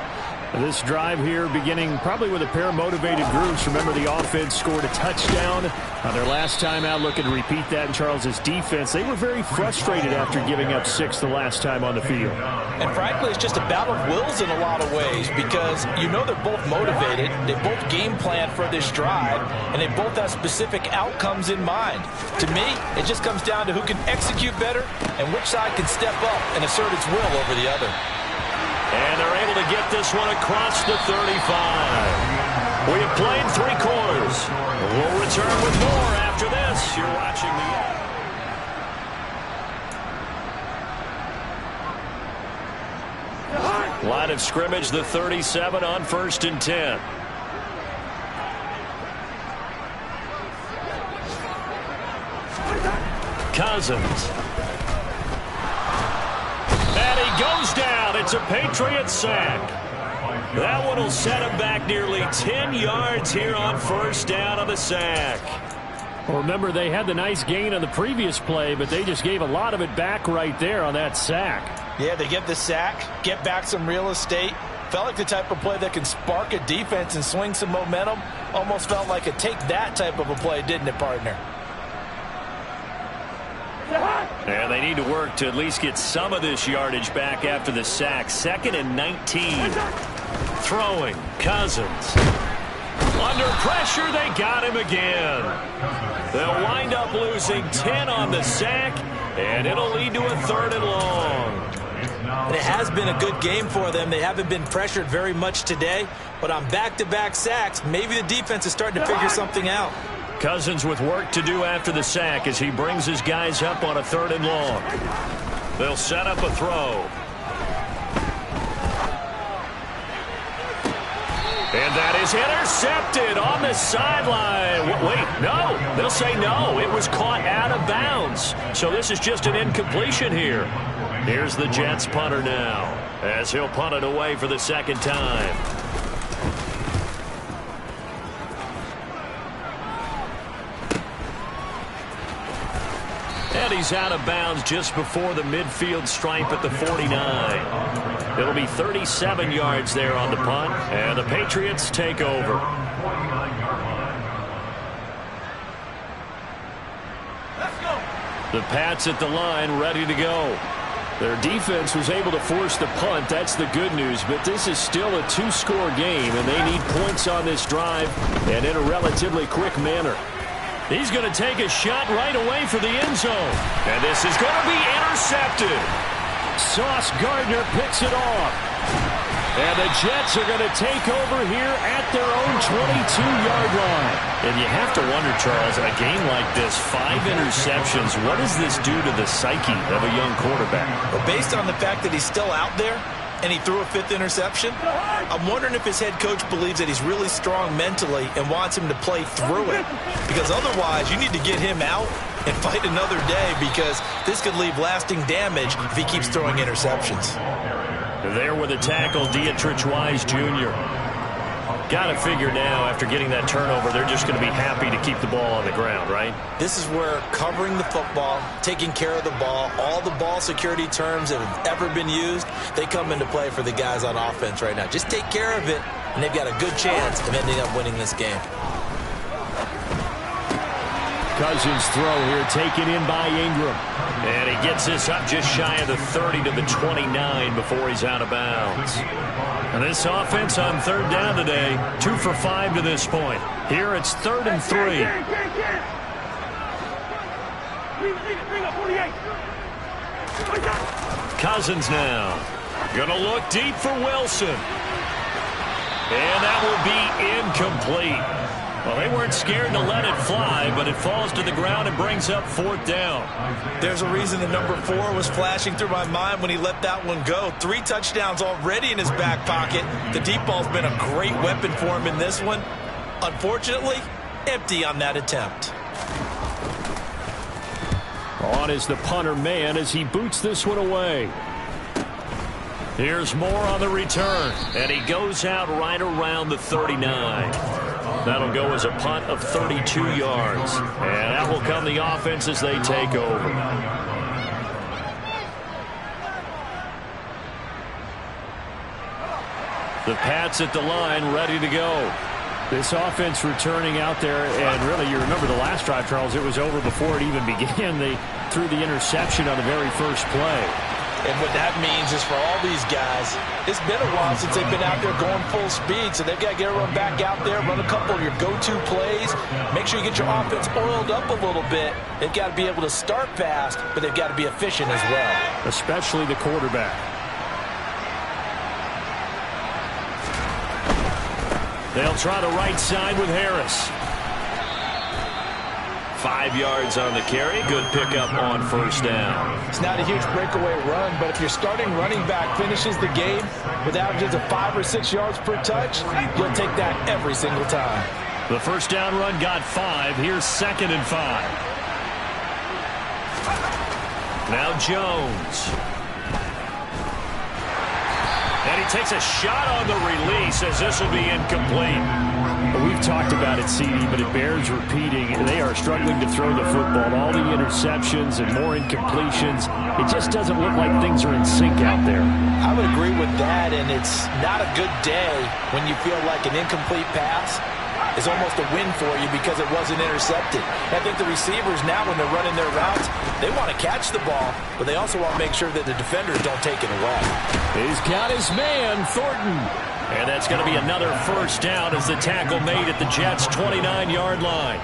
This drive here beginning probably with a pair of motivated groups. Remember, the offense scored a touchdown on their last time out. Looking to repeat that in Charles's defense. They were very frustrated after giving up 6 the last time on the field. And frankly, it's just a battle of wills in a lot of ways, because you know they're both motivated. They both game plan for this drive, and they both have specific outcomes in mind. To me, it just comes down to who can execute better and which side can step up and assert its will over the other. And they're able to get this one across the 35. We have played 3 quarters. We'll return with more after this. You're watching the line of scrimmage, the 37 on 1st and 10. Cousins. And he goes down. It's a Patriot sack. That one will set him back nearly 10 yards here on 1st down on the sack. Well, remember, they had the nice gain on the previous play, but they just gave a lot of it back right there on that sack. Yeah, they get the sack, get back some real estate. Felt like the type of play that can spark a defense and swing some momentum. Almost felt like a take that type of a play, didn't it, partner? And they need to work to at least get some of this yardage back after the sack. 2nd and 19. Throwing. Cousins. Under pressure, they got him again. They'll wind up losing 10 on the sack, and it'll lead to a 3rd and long. And it has been a good game for them. They haven't been pressured very much today, but on back-to-back sacks, maybe the defense is starting to figure something out. Cousins with work to do after the sack as he brings his guys up on a 3rd and long. They'll set up a throw. And that is intercepted on the sideline. Wait, no. They'll say no. It was caught out of bounds. So this is just an incompletion here. Here's the Jets punter now, as he'll punt it away for the second time. And he's out of bounds just before the midfield stripe at the 49. It'll be 37 yards there on the punt, and the Patriots take over. The Pats at the line, ready to go. Their defense was able to force the punt. That's the good news, but this is still a two-score game, and they need points on this drive and in a relatively quick manner. He's going to take a shot right away for the end zone. And this is going to be intercepted. Sauce Gardner picks it off. And the Jets are going to take over here at their own 22-yard line. And you have to wonder, Charles, a game like this, 5 interceptions, what does this do to the psyche of a young quarterback? Well, based on the fact that he's still out there and he threw a 5th interception, I'm wondering if his head coach believes that he's really strong mentally and wants him to play through it. Because otherwise, you need to get him out and fight another day, because this could leave lasting damage if he keeps throwing interceptions. There with a tackle, Dietrich Wise Jr. Got to figure now, after getting that turnover, they're just going to be happy to keep the ball on the ground, right? This is where covering the football, taking care of the ball, all the ball security terms that have ever been used, they come into play for the guys on offense right now. Just take care of it, and they've got a good chance of ending up winning this game. Cousins throw here, taken in by Ingram. And he gets this up just shy of the 30 to the 29 before he's out of bounds. And this offense on 3rd down today, 2 for 5 to this point. Here it's 3rd and 3. Cousins now. Gonna look deep for Wilson. And that will be incomplete. Well, they weren't scared to let it fly, but it falls to the ground and brings up 4th down. There's a reason that number 4 was flashing through my mind when he let that one go. 3 touchdowns already in his back pocket. The deep ball's been a great weapon for him in this one. Unfortunately, empty on that attempt. On is the punter man as he boots this one away. Here's Moore on the return, and he goes out right around the 39. That'll go as a punt of 32 yards. And that will come the offense as they take over. The Pats at the line, ready to go. This offense returning out there, and really, you remember the last drive, Charles, it was over before it even began. They threw the interception on the very first play. And what that means is for all these guys, it's been a while since they've been out there going full speed, so they've got to get everyone back out there, run a couple of your go-to plays, make sure you get your offense oiled up a little bit. They've got to be able to start fast, but they've got to be efficient as well. Especially the quarterback. They'll try the right side with Harris. 5 yards on the carry. Good pickup on 1st down. It's not a huge breakaway run, but if your starting running back finishes the game with averages of 5 or 6 yards per touch, you'll take that every single time. The 1st down run got 5. Here's 2nd and 5. Now Jones. And he takes a shot on the release as this will be incomplete. We've talked about it, CD, but it bears repeating. They are struggling to throw the football. All the interceptions and more incompletions. It just doesn't look like things are in sync out there. I would agree with that, and it's not a good day when you feel like an incomplete pass is almost a win for you because it wasn't intercepted. I think the receivers now, when they're running their routes, they want to catch the ball, but they also want to make sure that the defenders don't take it away. He's got his man, Thornton. And that's going to be another 1st down as the tackle made at the Jets' 29-yard line.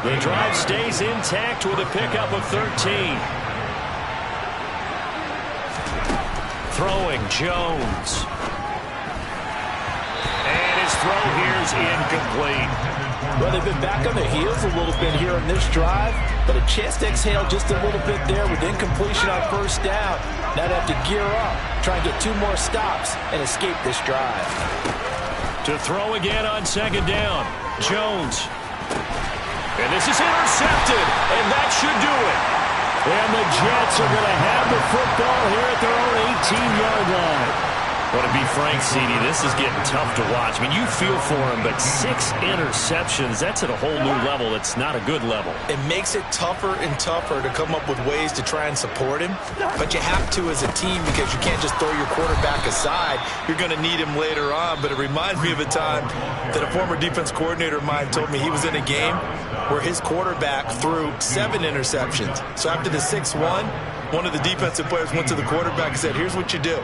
The drive stays intact with a pickup of 13. Throwing Jones. And his throw here's incomplete. Well, they've been back on their heels a little bit here in this drive, but a chance to exhale just a little bit there with incompletion on 1st down. Now they have to gear up, try and get 2 more stops, and escape this drive. To throw again on 2nd down, Jones. And this is intercepted, and that should do it. And the Jets are going to have the football here at their own 18-yard line. Well, to be frank, CD, this is getting tough to watch. I mean, you feel for him, but 6 interceptions, that's at a whole new level. It's not a good level. It makes it tougher and tougher to come up with ways to try and support him. But you have to as a team because you can't just throw your quarterback aside. You're going to need him later on. But it reminds me of a time that a former defense coordinator of mine told me he was in a game where his quarterback threw 7 interceptions. So after the 6-1, one of the defensive players went to the quarterback and said, here's what you do.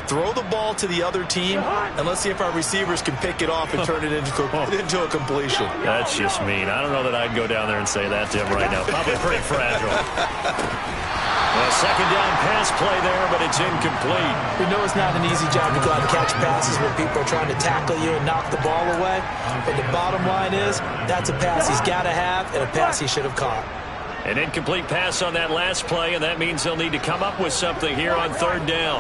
Throw the ball to the other team, and let's see if our receivers can pick it off and turn it into a completion. That's just mean. I don't know that I'd go down there and say that to him right now. Probably pretty fragile. Well, second down pass play there, but it's incomplete. We know it's not an easy job to go out and catch passes when people are trying to tackle you and knock the ball away. But the bottom line is that's a pass he's got to have and a pass he should have caught. An incomplete pass on that last play, and that means they'll need to come up with something here on third down.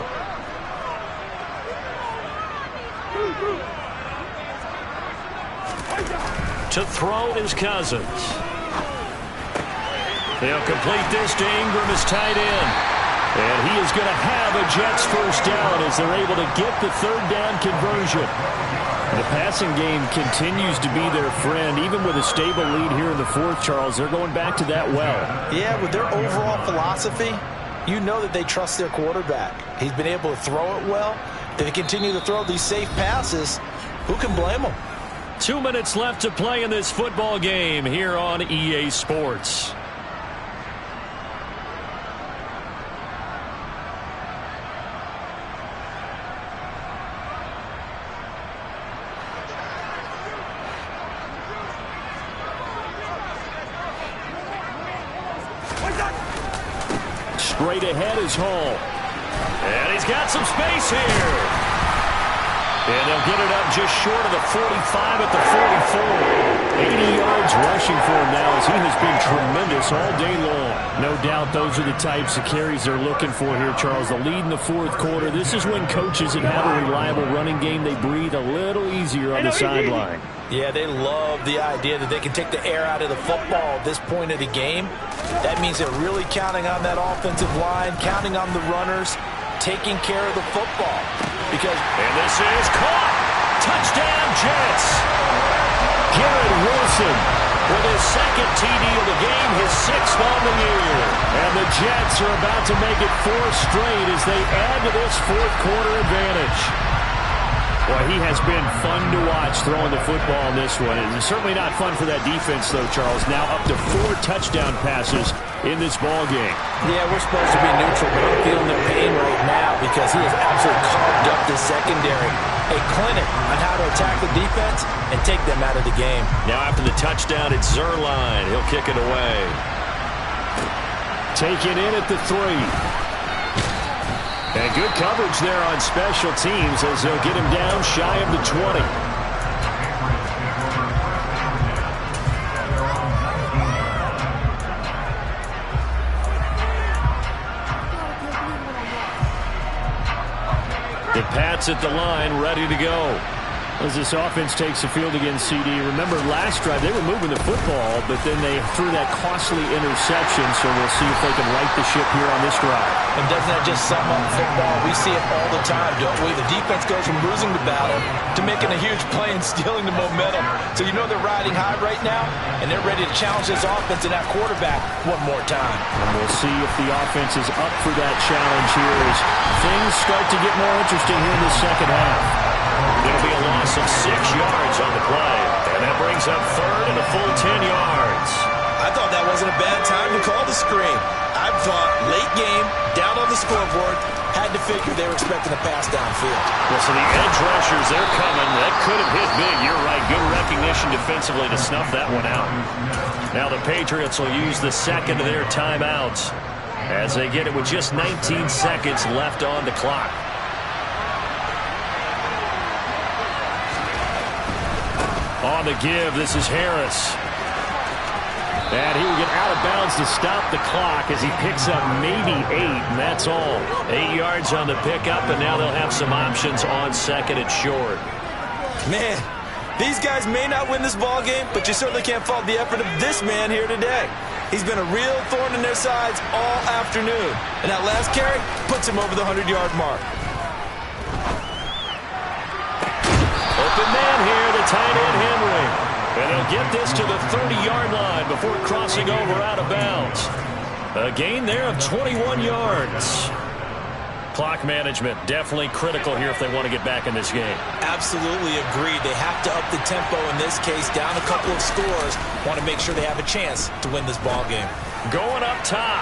To throw is Cousins. They'll complete this to Ingram as tight end. And he is going to have a Jets first down as they're able to get the third down conversion. The passing game continues to be their friend. Even with a stable lead here in the fourth, Charles, they're going back to that well. Yeah, with their overall philosophy, you know that they trust their quarterback. He's been able to throw it well. They continue to throw these safe passes. Who can blame them? 2 minutes left to play in this football game here on EA Sports. Straight ahead is Hall. And he's got some space here. And they'll get it up just short of the 45 at the 44. 80 yards rushing for him now as he has been tremendous all day long. No doubt those are the types of carries they're looking for here, Charles. The lead in the fourth quarter. This is when coaches that have a reliable running game, they breathe a little easier on the sideline. Yeah, they love the idea that they can take the air out of the football at this point of the game. That means they're really counting on that offensive line, counting on the runners, taking care of the football. And this is caught. Touchdown, Jets. Garrett Wilson with his second TD of the game, his 6th on the year. And the Jets are about to make it 4 straight as they add to this fourth quarter advantage. Boy, he has been fun to watch throwing the football in this one. It's certainly not fun for that defense, though, Charles. Now up to 4 touchdown passes in this ball game. Yeah, we're supposed to be neutral, but I'm feeling their pain right now because he has absolutely carved up the secondary. A clinic on how to attack the defense and take them out of the game. Now after the touchdown, it's Zuerlein. He'll kick it away. Taken in at the 3. And good coverage there on special teams as they'll get him down shy of the 20. The Pats at the line, ready to go. As this offense takes the field against CD. Remember, last drive, they were moving the football, but then they threw that costly interception, so we'll see if they can right the ship here on this drive. And doesn't that just sum up football? We see it all the time, don't we? The defense goes from losing the battle to making a huge play and stealing the momentum. So you know they're riding high right now, and they're ready to challenge this offense and that quarterback one more time. And we'll see if the offense is up for that challenge here as things start to get more interesting here in the second half. There'll be a loss of 6 yards on the play, and that brings up third and a full 10 yards. I thought that wasn't a bad time to call the screen. I thought late game, down on the scoreboard, had to figure they were expecting a pass downfield. Well, so the edge rushers, they're coming. That could have hit big. You're right. Good recognition defensively to snuff that one out. Now the Patriots will use the second of their timeouts as they get it with just 19 seconds left on the clock. On the give, this is Harris. And he will get out of bounds to stop the clock as he picks up maybe 8, and that's all. 8 yards on the pickup, and now they'll have some options on second and short. Man, These guys may not win this ball game, but you certainly can't fault the effort of this man here today. He's been a real thorn in their sides all afternoon. And that last carry puts him over the 100-yard mark. Open man here, the tight end Henry. And he'll get this to the 30-yard line before crossing over out of bounds. A gain there of 21 yards. Clock management definitely critical here if they want to get back in this game. Absolutely agreed. They have to up the tempo in this case, down a couple of scores. Want to make sure they have a chance to win this ball game. Going up top.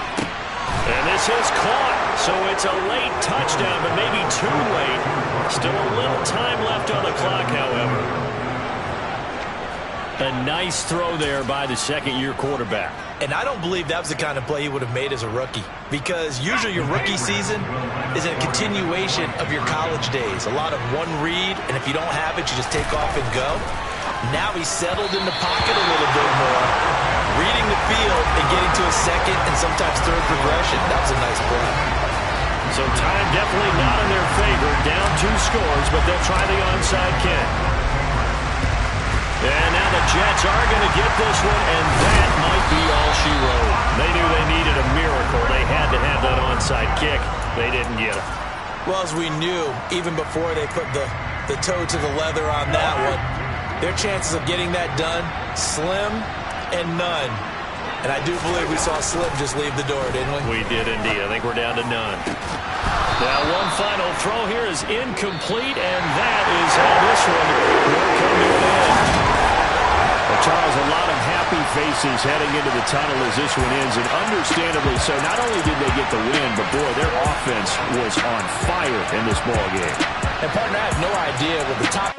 And this is caught. So it's a late touchdown, but maybe too late. Still a little time left on the clock, however. A nice throw there by the second-year quarterback. And I don't believe that was the kind of play he would have made as a rookie, because usually your rookie season is a continuation of your college days. A lot of one read, and if you don't have it, you just take off and go. Now he's settled in the pocket a little bit more, reading the field and getting to a second and sometimes third progression. That was a nice play. So time definitely not in their favor. Down 2 scores, but they'll try the onside kick. And now the Jets are going to get this one, and that might be all she wrote. They knew they needed a miracle. They had to have that onside kick. They didn't get it. Well, as we knew, even before they put the toe to the leather on that one, their chances of getting that done, slim and none. And I do believe we saw Slim just leave the door, didn't we? We did indeed. I think we're down to none. Now one final throw here is incomplete, and that is how this one will come to an end. Well, Charles, a lot of happy faces heading into the tunnel as this one ends, and understandably so. Not only did they get the win, but boy, their offense was on fire in this ball game. And partner, I have no idea what the top...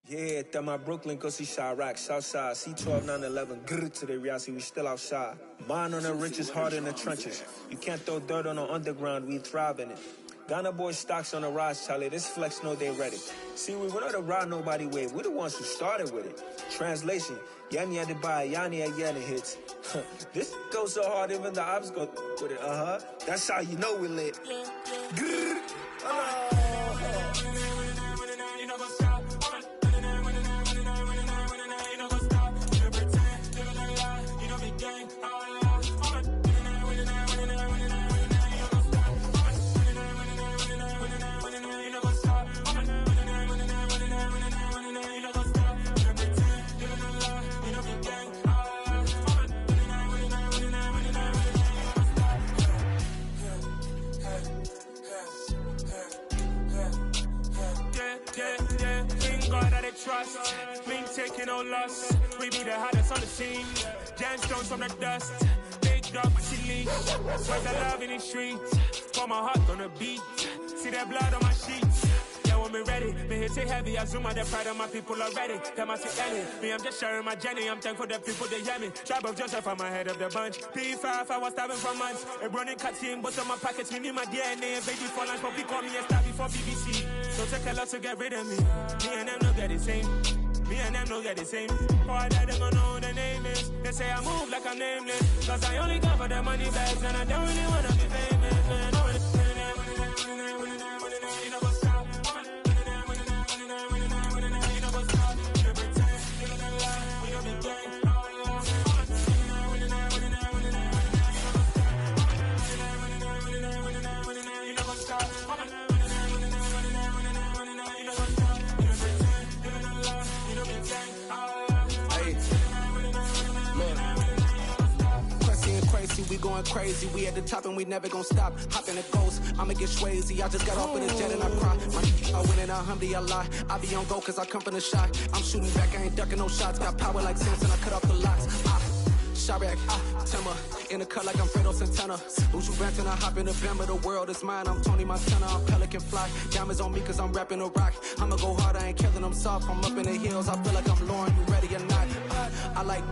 Yeah, that my Brooklyn, go see Chirac, Southside, C12, 911, grrr to the reality, we still outside. Mine on the riches, hard in the trenches. You can't throw dirt on the underground, we thrive in it. Ghana boys stocks on the rise, Charlie, this flex know they ready. See, we were not a ride nobody wave, we the ones who started with it. Translation, Yanni had to buy, Yanni had Yanni hits. This goes so hard, even the ops go with it, That's how you know we lit. Grrr, trust, we ain't taking no loss. We be the hottest on the scene. Gemstones from the dust. Big dog, but she leash. Where's the love in the streets? Pour my heart on the beat. See that blood on my sheets. Yeah, when we ready, me hit it heavy. I zoom out the pride of my people already. Them I see Ellie. Me, I'm just sharing my journey. I'm thankful that people they hear me. Tribe of Joseph, I'm ahead of the bunch. P5, I was starving for months. A running cutscene, but on my pockets, me need my DNA. Baby for lunch, but we call me a star before BBC. So take a lot to get rid of me. Me and them no get the same. Me and them no get the same. Boy, that them don't know who the name is. They say I move like I'm nameless. Cause I only come for the money bags and I don't really wanna be famous, man. We going crazy, we at the top and we never gonna stop. Hop in the ghost, I'ma get swayzy. I just got off with a jet and I cry. I win in a Humvee, I lie. I be on go cause I come from the shot. I'm shooting back, I ain't ducking no shots. Got power like Samson, I cut off the locks. Chirac, Timber, in the cut like I'm Fredo Santana. Who's you ranting, I hop in the Bama, the world is mine. I'm Tony Montana, I'm Pelican Fly. Diamonds on me cause I'm rapping a rock. I'ma go hard, I ain't killing them soft. I'm up in the hills, I feel like I'm Lauren, you ready or not? I like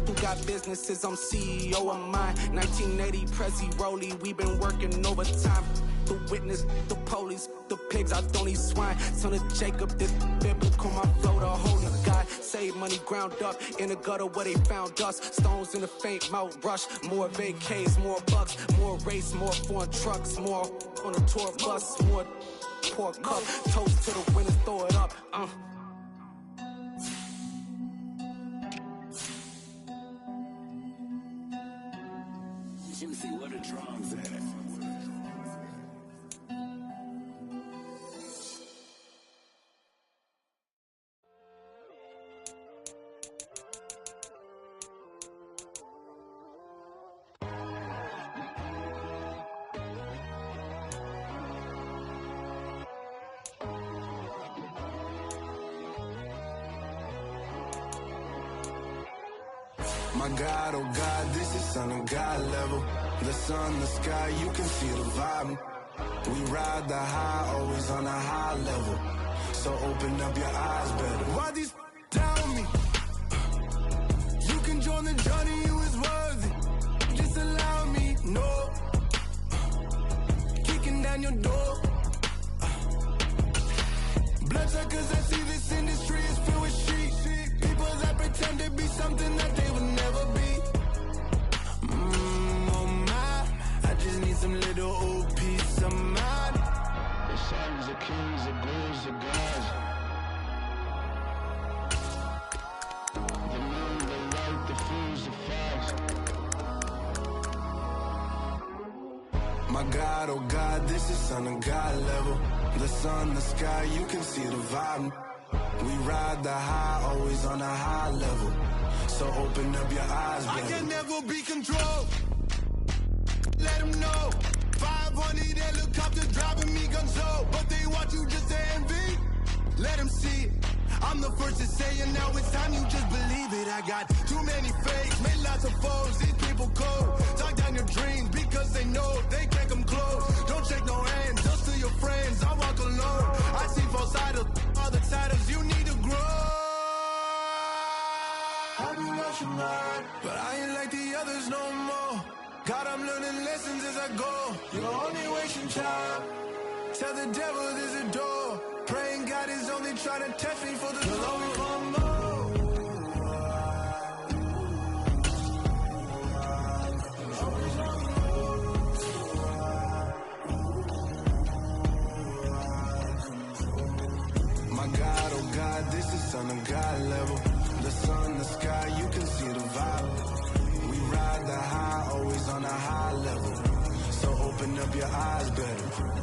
who got businesses, I'm CEO of mine. 1980, Prezi Rolly, we been working overtime. The witness, the police, the pigs, I don't eat swine. Son of Jacob, this biblical, my flow, the holy God. Save money ground up in the gutter where they found us. Stones in the faint mouth rush. More vacays, more bucks, more race, more foreign trucks, more on the tour bus, more poor cup. Toast to the winners, throw it up. Juicy, where the drums at? My God, oh God, this is Son of God level. The sun, the sky, you can feel the vibe. We ride the high, always on a high level. So open up your eyes better. Why these tell me? You can join the journey, you is worthy. Just allow me, no. Kicking down your door. Bloodsuckers, I see this industry is filled with sheep. People that pretend to be something that they will never be. Oh my, I just need some little old peace of mind. The sons of kings, the ghouls, the gods. The moon, the light, the fools, the fogs. My God, oh God, this is Son of God level. The sun, the sky, you can see the vibe. We ride the high, always on a high level. So open up your eyes, baby. I can never be controlled. Let them know. 500 helicopter driving me gunso. But they want you just to envy. Let them see it. I'm the first to say it, now it's time you just believe it. I got too many fakes, made lots of foes. These people cold. Talk down your dreams because they know they can't come close. Don't shake no hands, just to your friends. I walk alone. I see false idols, other titles. You need to grow. I've been watching mine, but I ain't like the others no more. God, I'm learning lessons as I go. You're only wasting time. Tell the devil there's a door. Praying God is only trying to test me for the glory for more. My God, oh God, this is Son of God level. The sun, the sky, you can see the vibe. We ride the high, always on a high level. So open up your eyes better.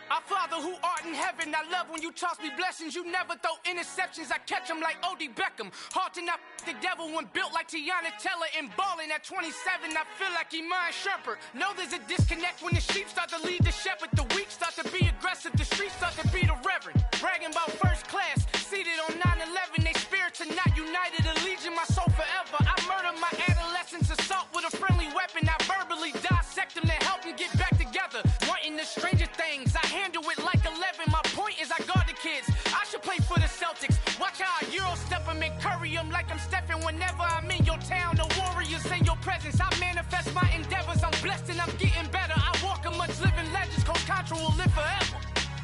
Our Father who art in heaven, I love when you toss me blessings. You never throw interceptions, I catch them like O.D. Beckham. Hard to not the devil when built like Tiana Teller and balling at 27. I feel like Iman Shumpert. Know there's a disconnect when the sheep start to lead the shepherd. The weak start to be aggressive, the streets start to be the reverend. Bragging about first class, seated on 9/11. They spirits are not united, a legion, my soul forever. I murder my adolescence, assault with a friendly weapon. I verbally dissect them to help them get back together. Wanting the stranger things, I handle it like 11. My point is I guard the kids. I should play for the Celtics. Watch how I Euro step them and curry them like I'm Stephen. Whenever I'm in your town, the Warriors in your presence. I manifest my endeavors. I'm blessed and I'm getting better. I walk amongst living legends. Coach Contra will live forever.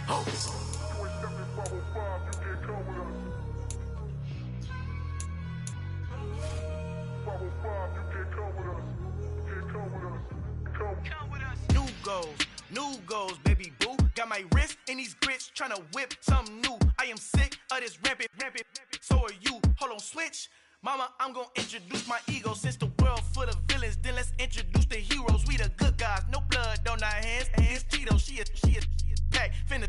Oh. New goals, baby boo. Got my wrist in these grits, tryna whip something new. I am sick of this rampant. So are you. Hold on, switch. Mama, I'm gonna introduce my ego. Since the world full of villains, then let's introduce the heroes. We the good guys, no blood on our hands. It's Tito, she is back. Finna,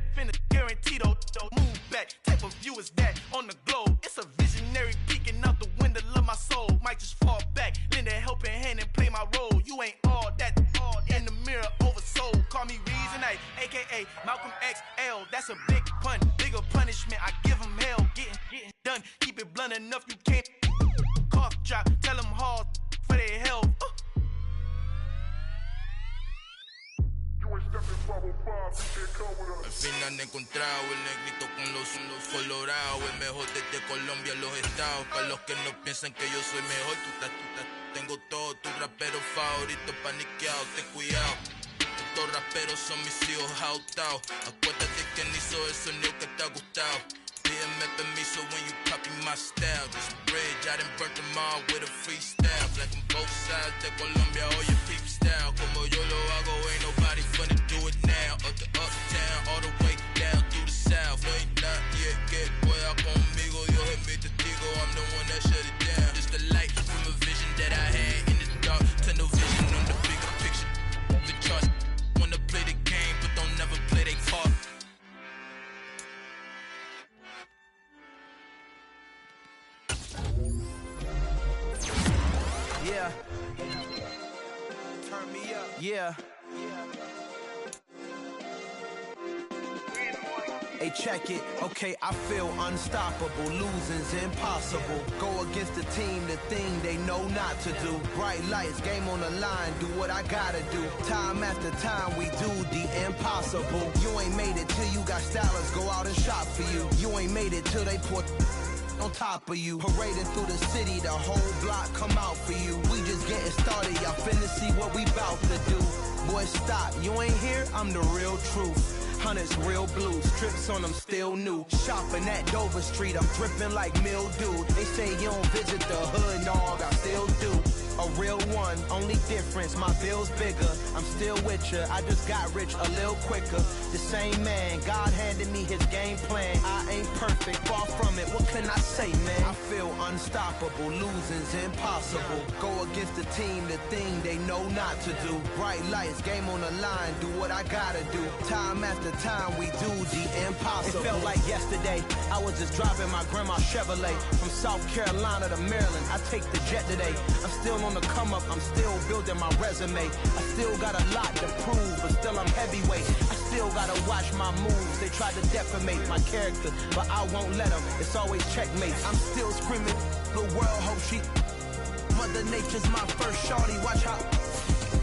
guaranteed, don't move back. Type of view is that on the globe? It's a visionary peeking out the window of my soul. Might just fall back, lend a helping hand and play my role. You ain't all that in the mirror oversold. Call me Reason A, aka Malcolm XL. That's a big pun, bigger punishment. I give him hell, getting done. Keep it blunt enough, you can't cough drop. Tell them hard for their health. Al fin han encontrado el negrito con los colorados, el mejor desde Colombia a los estados. Para los que no piensan que yo soy mejor, tú estás, tengo todo, tu rapero favorito paniqueado, ten cuidado. estos raperos son mis hijos jautados. Acuérdate que ni soy el sonido que te ha gustado. Pídeme permiso when you copy my style. This bridge, I done burnt them all with a freestyle. Black on both sides de Colombia, all your peep style. Como yo lo hago, ain't nobody finna do it now. Up to uptown, all the way down through the south. No, ain't not yet, get pueda conmigo. Dios es mi testigo, I'm the one that shut it down. It's the light from a vision that I had in the dark. Tunnel vision on the bigger picture. The charts wanna play the game, but don't never play their part. Yeah. Turn me up. Yeah. Hey, check it. Okay, I feel unstoppable. Losing's impossible. Go against the team, the thing they know not to do. Bright lights, game on the line. Do what I gotta do. Time after time, we do the impossible. You ain't made it till you got stylists go out and shop for you. You ain't made it till they put on top of you. Parading through the city, the whole block come out for you. We just getting started, y'all finna see what we bout to do. Boy, stop, you ain't here, I'm the real truth. Hunters, real blues, strips on them still new. Shopping at Dover Street, I'm dripping like mildew. They say you don't visit the hood, dog, I still do. A real one, only difference, my bill's bigger. I'm still with ya, I just got rich a little quicker. The same man, God handed me his game plan. I ain't perfect, far from it, what can I say, man? I feel unstoppable, losing's impossible. Go against the team, the thing they know not to do. Bright lights, game on the line, do what I gotta do. Time after time, we do the impossible. It felt like yesterday, I was just driving my grandma's Chevrolet. From South Carolina to Maryland, I take the jet today. I'm still on the come up, I'm still building my resume. I still got a lot to prove, but still I'm heavyweight. I still gotta watch my moves. They tried to defamate my character, but I won't let them. It's always checkmate. I'm still screaming, the world hope she. Mother Nature's my first shorty. Watch how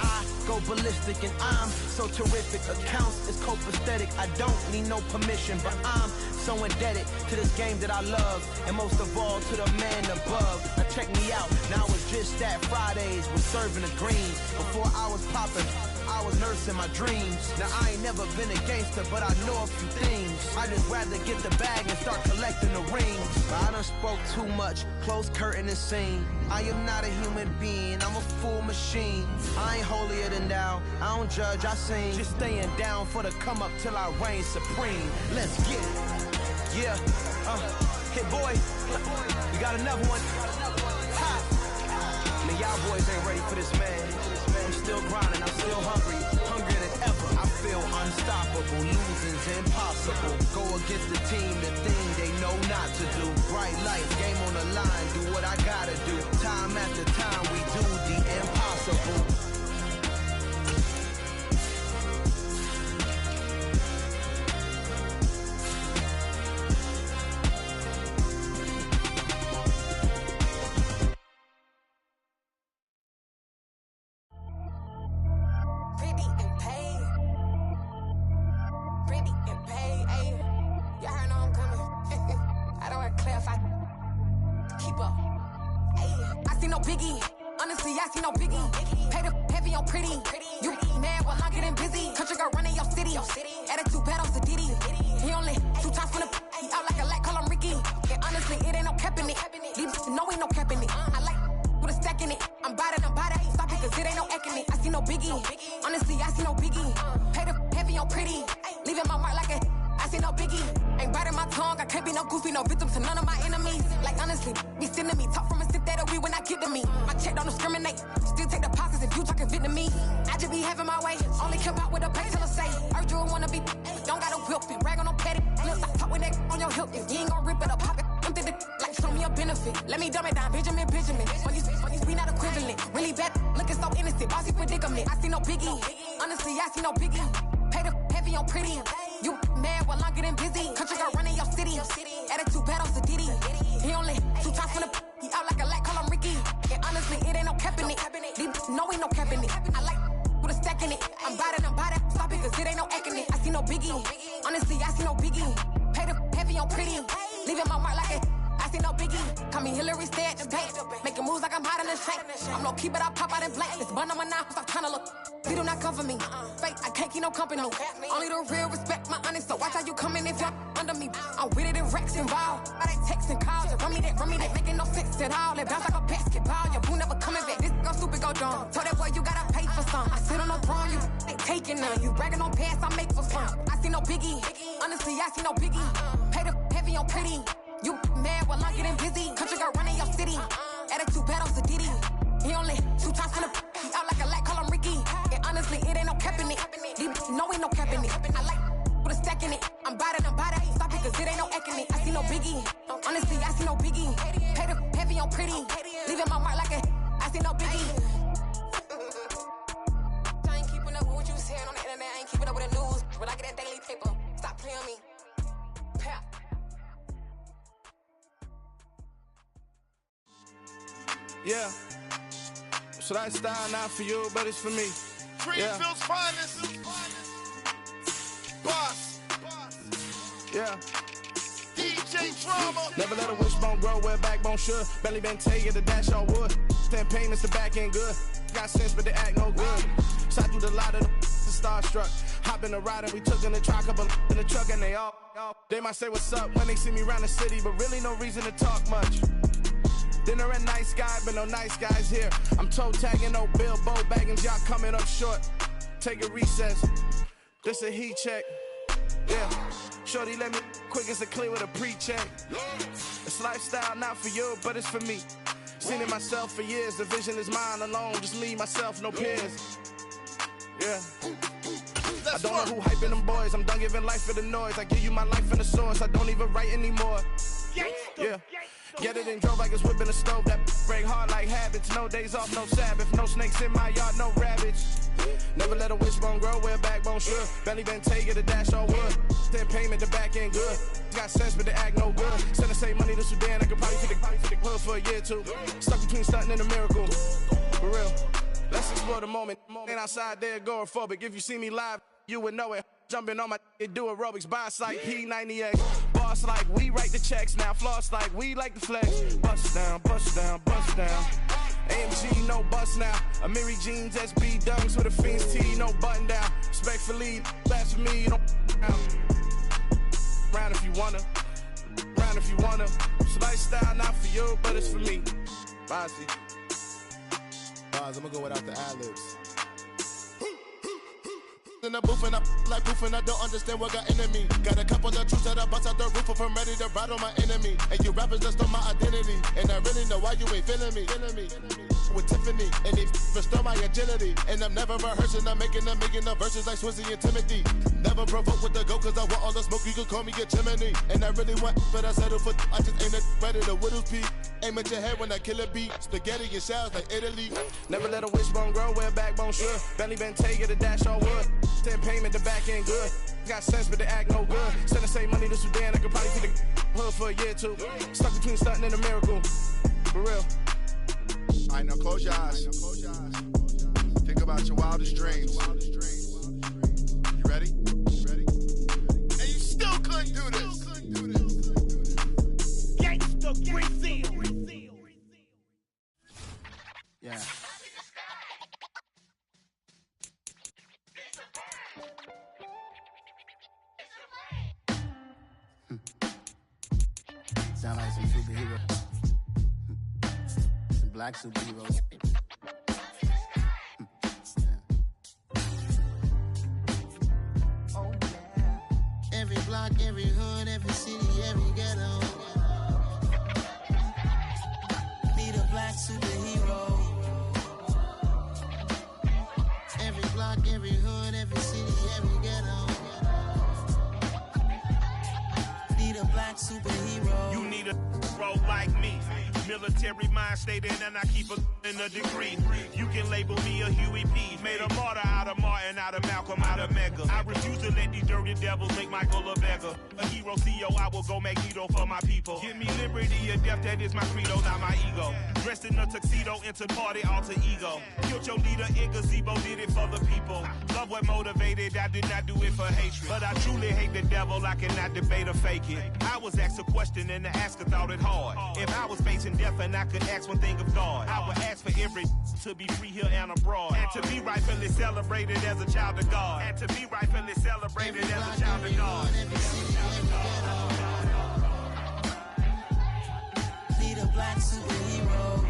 I go ballistic, and I'm so terrific. Accounts is copacetic. I don't need no permission, but I'm so indebted to this game that I love, and most of all to the man above. Now check me out, now it's just that Fridays was serving the greens. Before I was popping, I was nursing my dreams. Now I ain't never been a gangster, but I know a few things. I just rather get the bag and start collecting the rings. But I done spoke too much, close curtain and scene. I am not a human being, I'm a full machine. I ain't holier than thou, I don't judge, I sing. Just staying down for the come up till I reign supreme. Let's get it. Yeah, hit boy, we got another one. Ha! Man, y'all boys ain't ready for this, man. I'm still grinding, I'm still hungry, hungrier than ever. I feel unstoppable, losing's impossible. Go against the team, the thing they know not to do. Bright lights, game on the line, do what I gotta do. Time after time, we do the impossible. Making moves like I'm hot in the shank. I'm low key, but I pop out in blank. This bun on my knife, stop trying to look. They do not come for me. Fake, I can't keep no company. Only the real respect my honest. So watch how you coming if you're under me. I'm with it in Rex involved. I they text and calls. Just run me that, making no sense at all. They bounce like a basketball. Your boo never coming back. This go stupid, go dumb. Told that boy you gotta pay for some. I sit on the throne, you ain't taking none. You bragging on past, I make for fun. I see no biggie. Honestly, I see no biggie. Pay the heavy on pretty. You mad while I'm getting busy. Country girl running your city. Attitude bad on Diddy. He only 2 times in the he out like a light, call him Ricky. And honestly, it ain't no cap in it. No, ain't no cap in it. I like with a stack in it. I'm bad at stop it, cause it ain't no eck in it. I see no biggie. Honestly, I see no biggie. Pay the heavy on pretty. Leaving my mark like a I see no biggie. I ain't keeping up with what you saying on the internet. I ain't keeping up with the news. When I get that daily paper, stop playing me. Pap. Yeah. So that style not for you, but it's for me. Greenfield's finest. Boss. Yeah. DJ Drama. Never let a wishbone grow where backbone should. Belly been taking the dash on wood. 10 payments, the back end good. Got sense, but they act no good. Shot through the lot of the starstruck. Hop in the ride and we took in the truck, couple in the truck, and they might say what's up when they see me around the city, but really no reason to talk much. Dinner and nice guy, but no nice guys here. I'm toe tagging, no Bilbo Baggins, y'all coming up short. Take a recess. This a heat check. Yeah. Shorty let me quick as a clear with a pre-check. It's lifestyle not for you, but it's for me. Seen it myself for years. The vision is mine alone. Just me, myself, no peers. Yeah. I don't know who hyping them boys. I'm done giving life for the noise. I give you my life in the source. I don't even write anymore. Yeah. Get it and drove like it's whipping a stove. That break hard like habits. No days off, no Sabbath. No snakes in my yard, no rabbits. Never let a wishbone grow where backbone should. Belly been taking the dash all wood. 10 payment, the back end good. Got sense, but they act no good. Send the same money to Sudan. I could probably take the hood for a year or two. Stuck between stunting and a miracle. For real. Let's explore the moment. Ain't outside there agoraphobic. If you see me live, you would know it. Jumping on my do aerobics, boss like P90X. Boss like we write the checks now. Floss like we like the flex. Bust down, bust down, bust down. AMG, no bust now. Amiri jeans, SB dunks with a Fiends T, no button down. Respectfully, that's for me, you don't round if you wanna. Round if you wanna. It's lifestyle not for you, but it's for me. Bossy. Bars, I'm gonna go without the ad-libs. In the booth and I like proof and I don't understand what got into me. Got a couple of truths that I bust out the roof if I'm ready to ride on my enemy. And you rappers just stole my identity. And I really know why you ain't feeling me. With Tiffany, and they restore my agility. And I'm never rehearsing, I'm making a million of verses like Swizzy and Timothy. Never provoke with the go, cause I want all the smoke, you can call me a chimney. And I really want, but I settle for, I just ain't ready to Widow's Peak. Aim at your head when I kill a beat. Spaghetti and shells like Italy. Never let a wishbone grow where backbone should. Belly been taking the dash all wood. 10 payment, the back end good. Got sense, but they act no good. Send the same money to Sudan, I could probably take the hood for a year or two. Stuck between stunting and a miracle. For real. Alright, now close your eyes. Think about your wildest dreams. You ready? And you still couldn't do this. Gangsta Brazil. Yeah. Sound like some superheroes. Some black superheroes. Oh, yeah. Every block, every hood, every city, every ghetto. Need a black superhero. Every block, every hood, every city, every ghetto. Need a black superhero. You need a bro like me. Military mind state and I keep in a degree. You can label me a Huey P. Made a martyr out of Martin, out of Malcolm, out of Mega. I refuse to let these dirty devils make Michael a beggar. A hero CEO, I will go Magneto for my people. Give me liberty or death, that is my credo, not my ego. Dressed in a tuxedo, enter party, alter ego. Killed your leader in gazebo, did it for the people. Love what motivated, I did not do it for hatred. But I truly hate the devil, I cannot debate or fake it. I was asked a question and the asker thought it hard. If I was facing death and I could ask one thing of God, I would ask for every to be free here and abroad. And to be rightfully celebrated as a child of God. And to be rightfully celebrated as a child of God. Need a black superhero.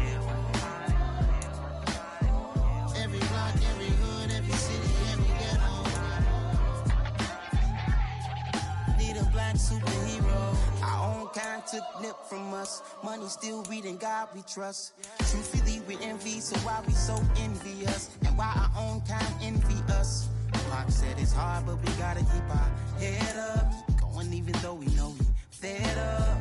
Every block, every hood, every city, every ghetto. Need a black superhero. Our own kind took nip from us. Money still reading God we trust. Truthfully we envy, so why we so envious? And why our own kind envy us? Pac said it's hard, but we gotta keep our head up. Keep going even though we know we fed up.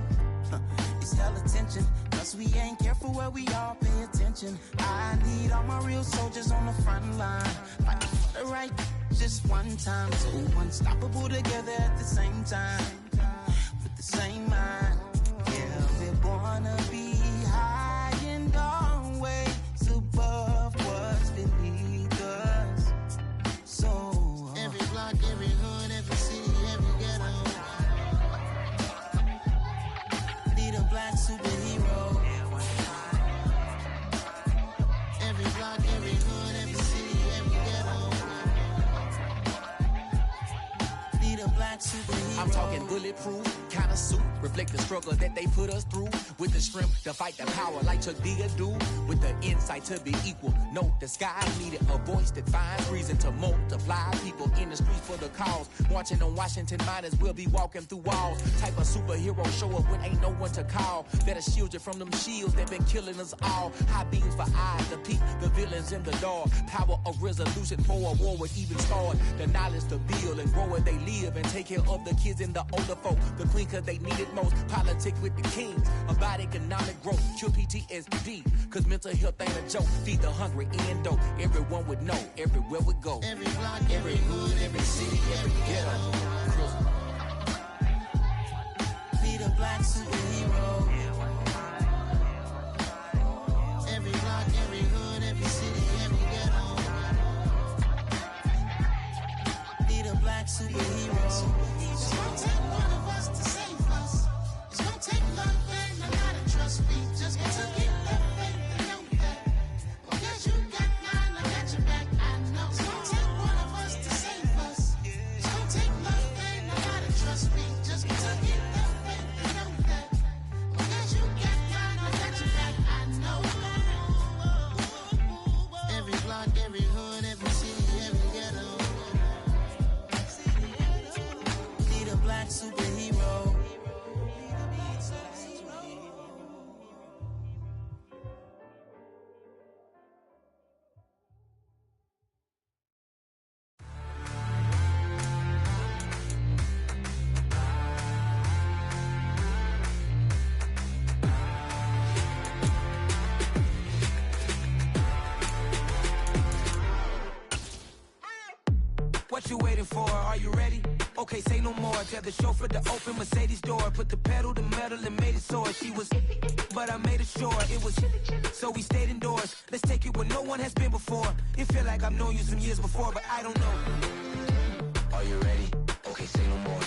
It's hell attention, cause we ain't careful where we all pay attention. I need all my real soldiers on the front line, fighting for the right just one time. So unstoppable together at the same time, with the same mind. Yeah, we're born to be high and always above what's beneath us. So every block, every hood, every city, every ghetto. Need a black superhero. Every block, every hood, every city, every ghetto. Need a black superhero. I'm talking bulletproof kind of suit, reflect the struggle that they put us through, with the strength to fight the power like Chuck Digger do, with the insight to be equal. Note the sky needed a voice that finds reason to multiply people in the streets for the cause. Marching on Washington miners will be walking through walls. Type of superhero show up when ain't no one to call. Better shield you from them shields that been killing us all. High beams for eyes to peek the villains in the dark. Power of resolution for a war would even start. The knowledge to build and grow where they live and take care of the kids and the older folk. The queen cause they need it most. Politics with the kings about economic growth. Cure PTSD cause mental health ain't a joke. Feed the hungry and dope. Everyone would know everywhere we go. Every block, every hood, every city, every ghetto. Need a black superhero. Every block, every hood, every city, every ghetto. Need a black superhero. It's gonna take one of us to save us. It's gonna take love and a lot of trust. We just got to get that faith and know that. Because you got mine, I got your back, I know. It's gonna take one of us to save us. It's gonna take love and a lot of trust. We just got to get that faith and know that. Because you got mine, I got your back, I know. Every block, every hood, every city, every ghetto. Need a black superhero. What you waiting for? Are you ready? Okay, say no more. Tell the chauffeur to open Mercedes door. Put the pedal to metal and made it soar. She was, but I made it sure it was. So we stayed indoors. Let's take it where no one has been before. It feel like I've known you some years before, but I don't know. Are you ready? Okay, say no more.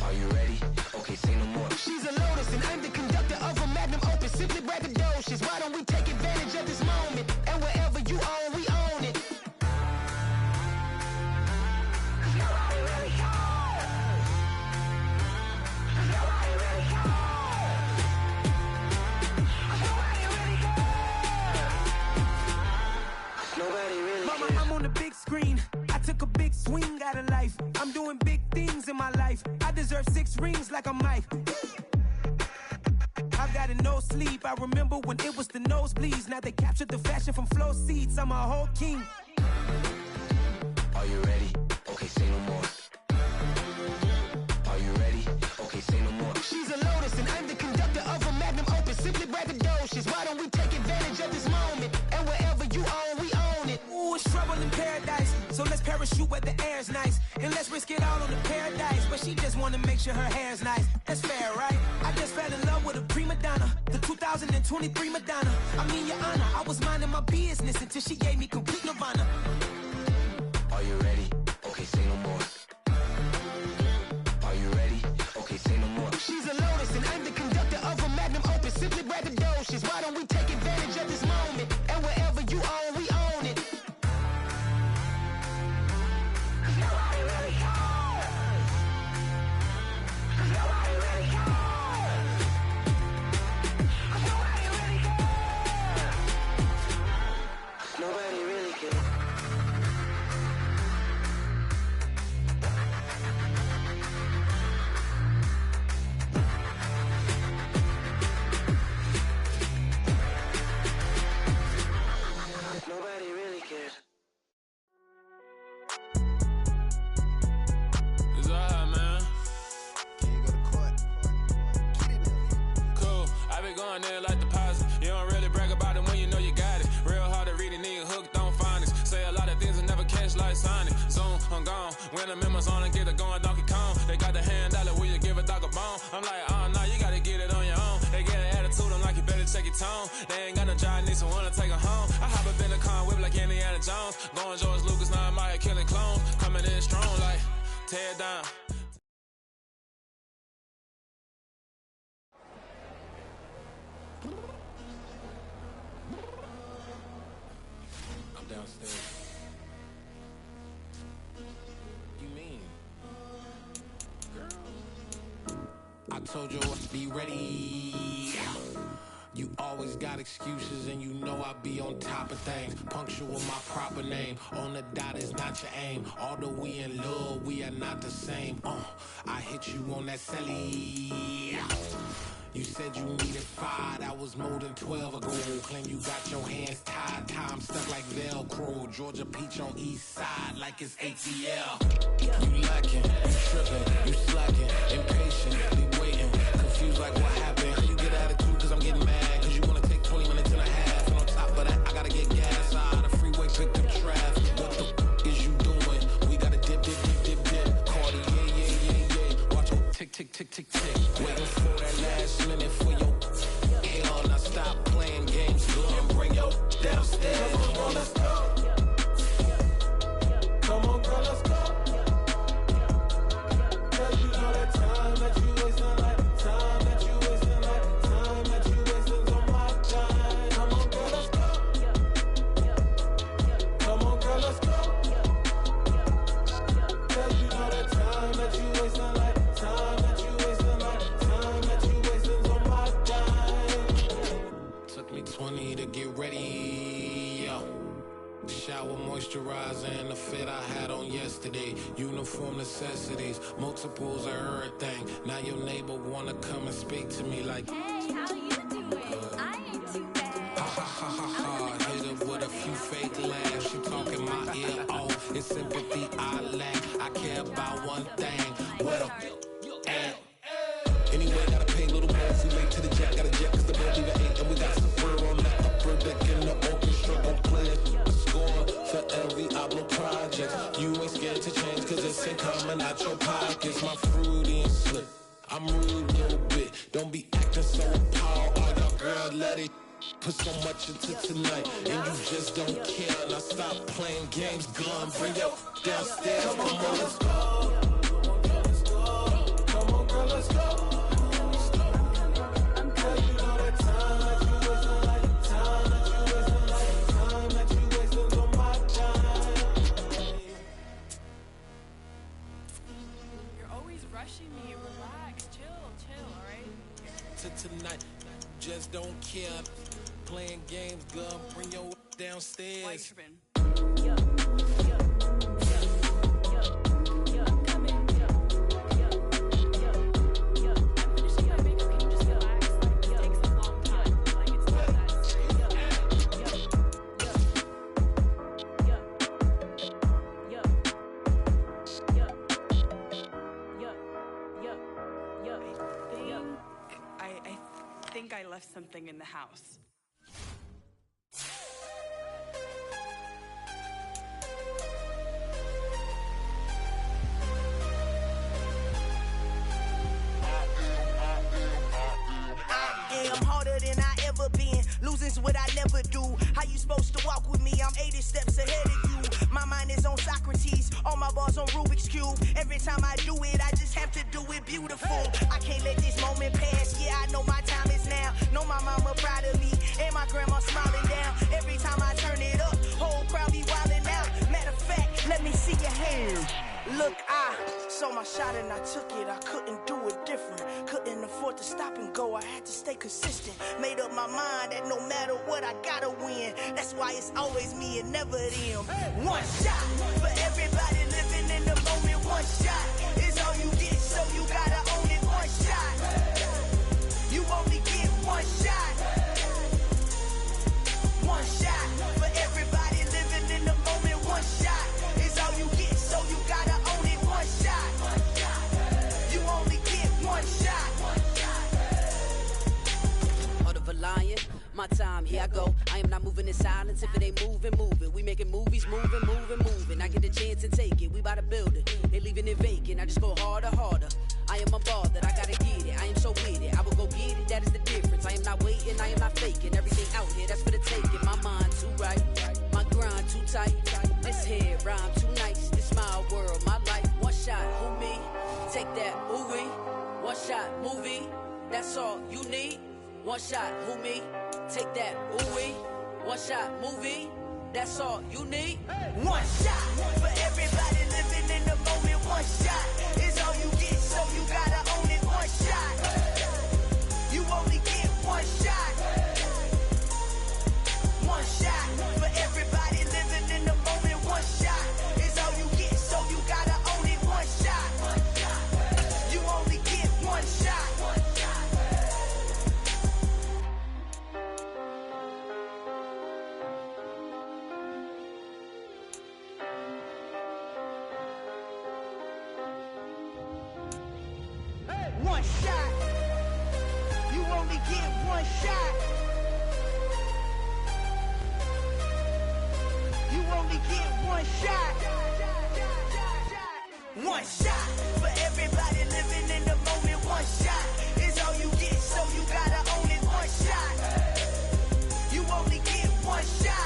Are you ready? Okay, say no more. She's a Lotus and I'm the conductor of a magnum opus. Simply braggadocious. Why don't we take advantage of this moment? And wherever you own, we own it. Mama, I'm on the big screen. I took a big swing out of life. I'm doing big things in my life. I deserve 6 rings like I'm Mike. I've got no sleep. I remember when it was the nosebleeds. Now they captured the fashion from flow seats. I'm a whole king. Are you ready? Okay, say no more. Are you ready? Okay, say no more. She's a Lotus and I'm the conductor of a magnum opus. Simply braggadocious. Why don't we take advantage of this moment? And wherever you own, we own it. Ooh, it's trouble in paradise. So let's parachute where the air's nice. And let's risk it all on the paradise. But she just wanna make sure her hair's nice. That's fair, right? I just fell in love with a prima donna. The 2023 Madonna. I mean, your honor, I was minding my business until she gave me complete nirvana. Are you ready? Okay, say no more. Are you ready? Okay, say no more. She's a Lotus and I'm the conductor of a magnum opus. Simply braggadocious. Why don't we take advantage of this moment? the members on and get it going Donkey Kong. They got the hand dollar, will you give a dog a bone? I'm like, oh no, you gotta get it on your own. They get an attitude, I'm like, you better check your tone. They ain't got no job, need someone to take her home. I hop up in the car, whip like Indiana Jones. Going George Lucas, now I'm out here killing clones. Coming in strong like, tear down. I'm downstairs. You mean? Girl. I told you I'd be ready. You always got excuses and you know I be on top of things. Punctual my proper name. On the dot is not your aim. Although we in love, we are not the same. I hit you on that celly. You said you needed 5, that was more than 12 ago. Claim you got your hands tied, time stuck like Velcro. Georgia Peach on east side like it's ATL. You lacking, you tripping, you slacking, impatient, be waiting, confused like what happened. How you get attitude cause I'm getting mad, cause you wanna take 20 minutes and a half. And on top of that, I gotta get gas out of the freeway, pick up traffic. What the is you doing? We gotta dip, dip, dip, dip, dip. Cardi, yeah. Watch your tick, tick, tick, tick, tick. Waiting for that last minute for your hell. Now stop playing games, go and bring your downstairs. Come on, girl, let's go. Come on, girl, let's go. Cause you know that time that you wasting, like time that you wasting, like time that you wasting on my time. Come on, girl, let's go. Come on, girl, let's go. Cause you know that time that you wasting, like time that you wasting, like time that you wasting on my time. Took me 20 to get ready, yo. Shower moisturizer and the fit I had on yesterday. Uniform necessities, multiples of everything. Now your neighbor wanna come and speak to me like, hey, how you doing? I ain't too bad. Ha ha ha ha ha. Hit her with a few fake laughs. She talking my ear off. It's sympathy I lack. I care about one thing. What up? Anyway, gotta pay a little more if we late to the jet. Got a jet cause the boat leave at 8. And we got some fur on that upper deck in the orchestra. Gon' play a score for every Ablo project. You ain't scared to change cause it's ain't coming out your pockets. My fruity and slick, I'm rude a little bit. Don't be acting so appalled. Oh, y'all girl, let it put so much into tonight. And you just don't care. Now stop playing games, gun, bring your downstairs. Come on, let's go. Come on, girl, let's go. Me, relax, chill, alright? Tonight, just don't care. Playing games, girl, bring your downstairs. Why you tripping? I left something in the house. I'm harder than I ever been. Losing's what I never do. How you supposed to walk with me? I'm 80 steps ahead of you. My mind is on Socrates. All my bars on Rubik's Cube. Every time I do it, I just have to do it beautiful. I can't let this moment pass. Yeah, I know my time is now. Know my mama proud of me. And my grandma smiling down. Every time I turn it up, whole crowd be wildin' out. Matter of fact, let me see your hands. Look, I saw my shot and I took it. I couldn't do it different. Couldn't afford to stop and go. I had to stay consistent. Made up my mind that no matter what, I gotta win. That's why it's always me and never them. One shot for everybody living in the moment. One shot is all you get, so you gotta own it. One shot. You only get one shot. One shot for everybody living in the moment. One shot is all you get, so you gotta own it. One shot. You only get one shot. Heart of a lion, my time, here I go. I am not moving in silence. If it ain't moving, move it. We making movies, moving. I get a chance to take it. We bout to build it. They leaving it vacant. I just go harder. I am unbothered. I gotta get it. I am so with it. I will go get it. That is the difference. I am not waiting. I am not faking. Everything out here, that's for the taking. My mind too right. My grind too tight. This here rhyme too nice. This my world, my life. One shot, who me? Take that, ooh wee. One shot, movie. That's all you need. One shot, who me? Take that, ooh wee. One shot, movie. That's all you need. One shot for everybody living in the moment. One shot is all you get, so you gotta own it. One shot. You only get one shot. One shot for everybody living in the moment. One shot is all you get, so you gotta own it. One shot. You only get one shot. One shot. You only get one shot. You only get one shot. One shot for everybody living in the moment. One shot is all you get, so you gotta own it. One shot. You only get one shot.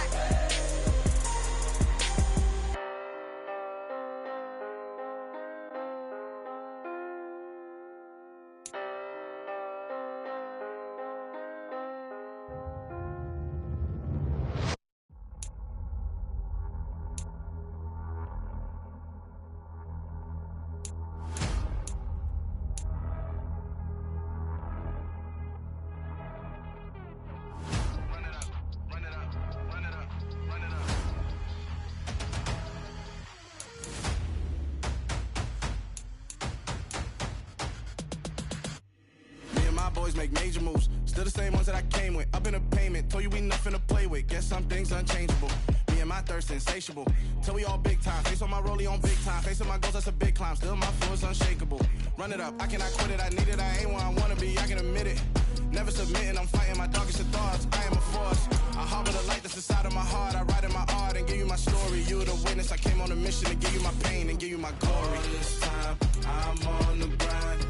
Boys make major moves, still the same ones that I came with. Up in a payment, told you we nothing to play with. Guess some things unchangeable. Me and my thirst insatiable. Till we all big time. Face on my rollie on big time. Facing my goals, that's a big climb. Still my flow is unshakable. Run it up, I cannot quit it. I need it, I ain't where I wanna be. I can admit it. Never submitting, I'm fighting my darkest of thoughts. I am a force. I harbor the light that's inside of my heart. I write in my art and give you my story. You the witness. I came on a mission to give you my pain and give you my glory. All this time, I'm on the grind.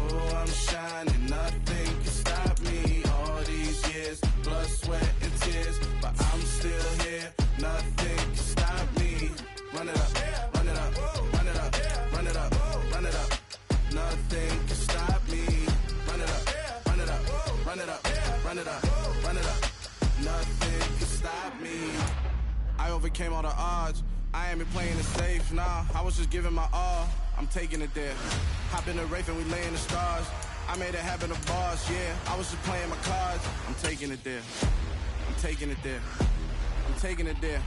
Oh, I'm shining, nothing can stop me. All these years, blood, sweat, and tears, but I'm still here. Nothing can stop me. Run it up, run it up, run it up, run it up, run it up. Nothing can stop me. Run it up, run it up, run it up, run it up, run it up. Nothing can stop me. I overcame all the odds. I ain't been playing it safe, nah. I was just giving my all. I'm taking it there. Hop in the Wraith and we lay in the stars. I made it happen to boss, yeah. I was just playing my cards. I'm taking it there. I'm taking it there. I'm taking it there.